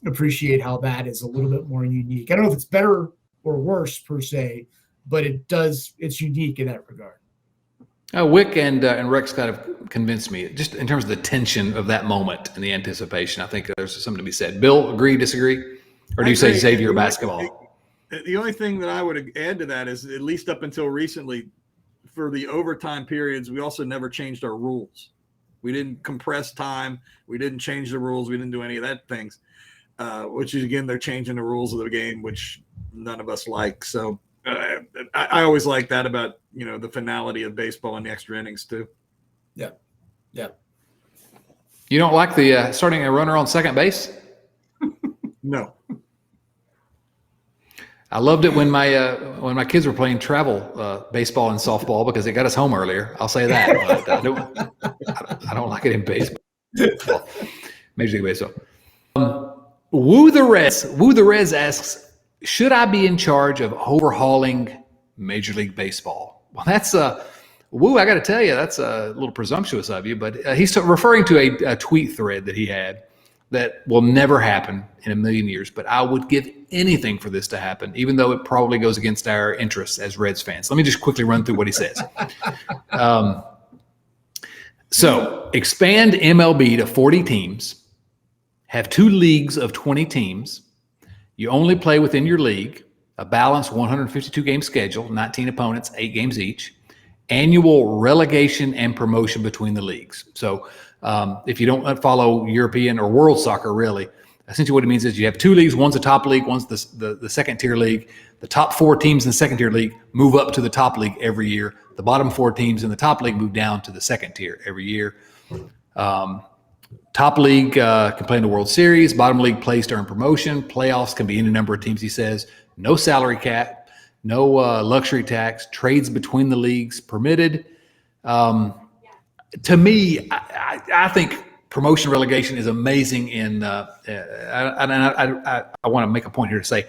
appreciate how that is a little bit more unique. I don't know if it's better or worse per se, but it's unique in that regard. Wick and Rex kind of convinced me, just in terms of the tension of that moment and the anticipation. I think there's something to be said. Bill, agree, disagree? Or do you say Xavier basketball? The only thing that I would add to that is, at least up until recently, for the overtime periods, we also never changed our rules. We didn't compress time. We didn't change the rules. We didn't do any of that things, which is, again, they're changing the rules of the game, which none of us like. So I always like that about, the finality of baseball and the extra innings too. Yeah. Yeah. You don't like the starting a runner on second base? No. I loved it when my kids were playing travel baseball and softball because it got us home earlier. I'll say that. But I don't like it in baseball. Major League Baseball. Woo the Rez asks, should I be in charge of overhauling Major League Baseball? Well, that's Woo. I got to tell you, that's a little presumptuous of you. But he's referring to a tweet thread that he had that will never happen in a million years. But I would give anything for this to happen, even though it probably goes against our interests as Reds fans. Let me just quickly run through what he says. So expand MLB to 40 teams, have 2 leagues of 20 teams. You only play within your league, a balanced 152-game schedule, 19 opponents, 8 games each, annual relegation and promotion between the leagues. So if you don't follow European or world soccer, really, essentially what it means is you have 2 leagues. One's a top league, one's the second-tier league. The top 4 teams in the second-tier league move up to the top league every year. The bottom 4 teams in the top league move down to the second tier every year. Top league can play in the World Series. Bottom league plays to earn promotion. Playoffs can be any number of teams, he says. no salary cap, no luxury tax, trades between the leagues permitted. To me, I think promotion relegation is amazing. I want to make a point here to say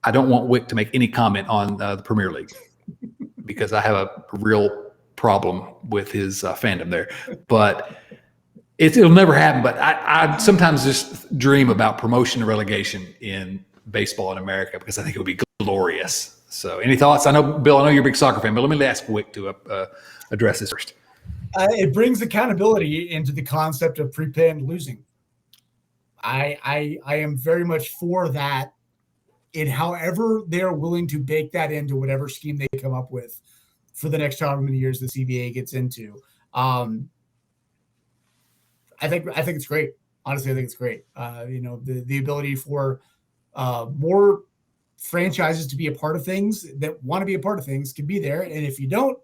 I don't want Wick to make any comment on the Premier League because I have a real problem with his fandom there. But it'll never happen. But I sometimes just dream about promotion and relegation in baseball in America because I think it would be glorious. So any thoughts? I know, Bill, I know you're a big soccer fan, but let me ask Wick to address this first. It brings accountability into the concept of pre-planned losing. I am very much for that, in however they're willing to bake that into whatever scheme they come up with for the next however many years the CBA gets into. I think it's great. Honestly, I think it's great. The ability for more franchises to be a part of things that want to be a part of things can be there, and if you don't,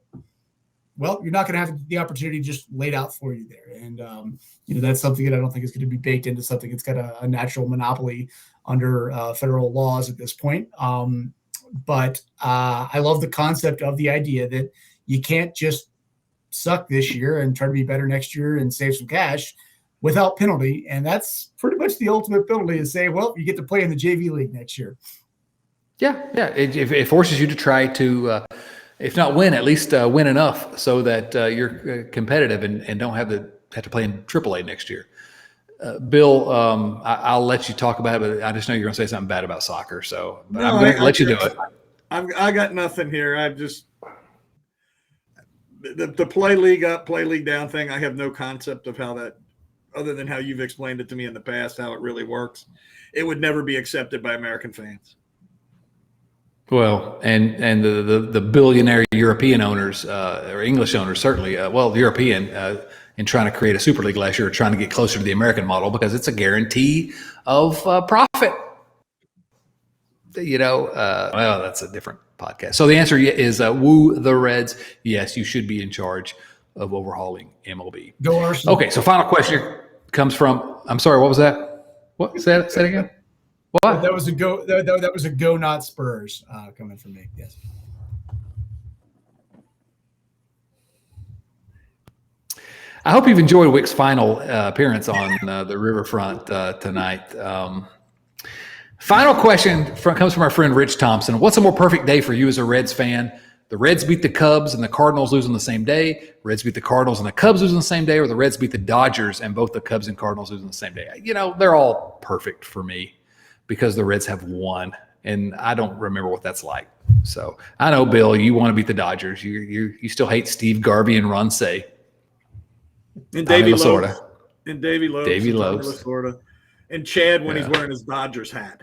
well, you're not going to have the opportunity just laid out for you there. And, that's something that I don't think is going to be baked into something that's got a natural monopoly under federal laws at this point. But I love the concept of the idea that you can't just suck this year and try to be better next year and save some cash without penalty. And that's pretty much the ultimate penalty, is say, well, you get to play in the JV league next year. Yeah. It forces you to try to if not win, at least win enough so that you're competitive and don't have to play in AAA next year. Bill, I'll let you talk about it, but I just know you're going to say something bad about soccer, so I'm going to let you do it. I got nothing here. I just the play league up, play league down thing. I have no concept of how that, other than how you've explained it to me in the past, how it really works. It would never be accepted by American fans. Well, and the billionaire European owners or English owners certainly, the European in trying to create a super league last year, are trying to get closer to the American model because it's a guarantee of profit. Well, that's a different podcast. So the answer is woo the Reds. Yes, you should be in charge of overhauling MLB. Go Arsenal. Okay, so final question comes from. I'm sorry, what was that? What? Say it again. What? That was a go. That was a go, not Spurs, coming from me. Yes. I hope you've enjoyed Wick's final appearance on the Riverfront tonight. Final question comes from our friend Rich Thompson. What's a more perfect day for you as a Reds fan? The Reds beat the Cubs and the Cardinals lose on the same day. Reds beat the Cardinals and the Cubs lose on the same day, or the Reds beat the Dodgers and both the Cubs and Cardinals lose on the same day. They're all perfect for me, because the Reds have won, and I don't remember what that's like. So I know, Bill, you want to beat the Dodgers. You still hate Steve Garvey and Ron Say. And Davey Lowe. Davey Lowe. And Chad when he's wearing his Dodgers hat.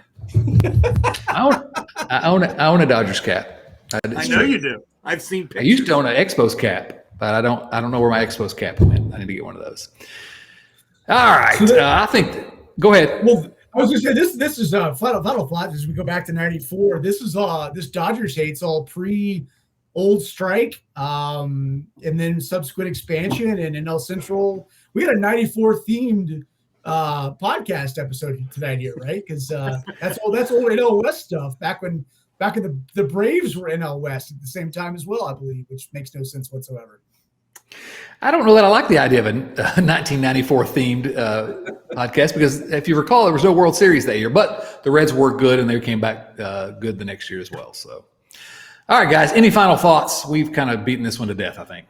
I own a Dodgers cap. I know you do. I've seen pictures. I used to own an Expos cap, but I don't know where my Expos cap went. I need to get one of those. All right. I think – go ahead. Well, I was going to say this is final thought as we go back to '94. This is this Dodgers hate's all pre-old strike, and then subsequent expansion and NL Central. We had a '94 themed podcast episode tonight here, right? Because that's old NL West stuff. Back in the Braves were NL West at the same time as well, I believe, which makes no sense whatsoever. I don't know that I like the idea of a 1994 themed podcast, because if you recall, there was no World Series that year, but the Reds were good and they came back good the next year as well. So, all right, guys, any final thoughts? We've kind of beaten this one to death, I think.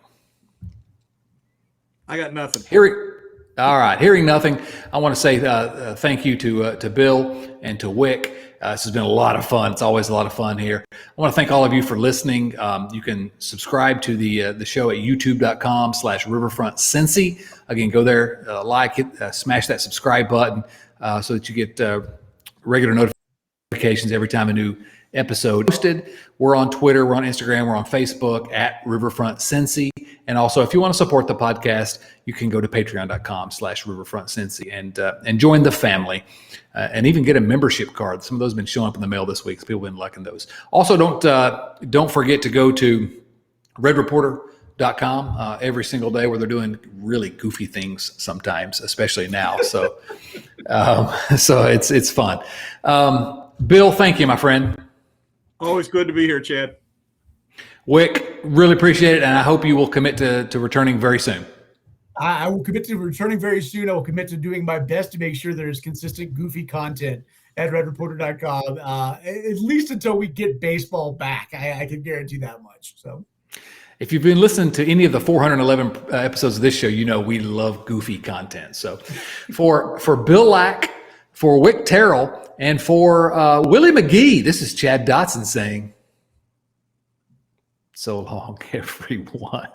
I got nothing. Hearing nothing, I want to say thank you to Bill and to Wick. This has been a lot of fun. It's always a lot of fun here. I want to thank all of you for listening. You can subscribe to the show at youtube.com/riverfrontcincy. Again, go there, smash that subscribe button so that you get regular notifications every time a new episode posted. We're on Twitter, we're on Instagram, we're on Facebook at Riverfront Cincy. And also, if you want to support the podcast, you can go to patreon.com/Riverfront Cincy and join the family and even get a membership card. Some of those have been showing up in the mail this week, so people have been liking those. Also, don't forget to go to redreporter.com every single day, where they're doing really goofy things sometimes, especially now. So, so it's fun. Bill, thank you, my friend. Always good to be here, Chad. Wick, really appreciate it, and I hope you will commit to returning very soon. I will commit to returning very soon. I will commit to doing my best to make sure there's consistent, goofy content at redreporter.com, at least until we get baseball back. I can guarantee that much. So, if you've been listening to any of the 411 episodes of this show, you know we love goofy content. So for Bill Lack, for Wick Terrell, and for Willie McGee, this is Chad Dotson saying, so long, everyone.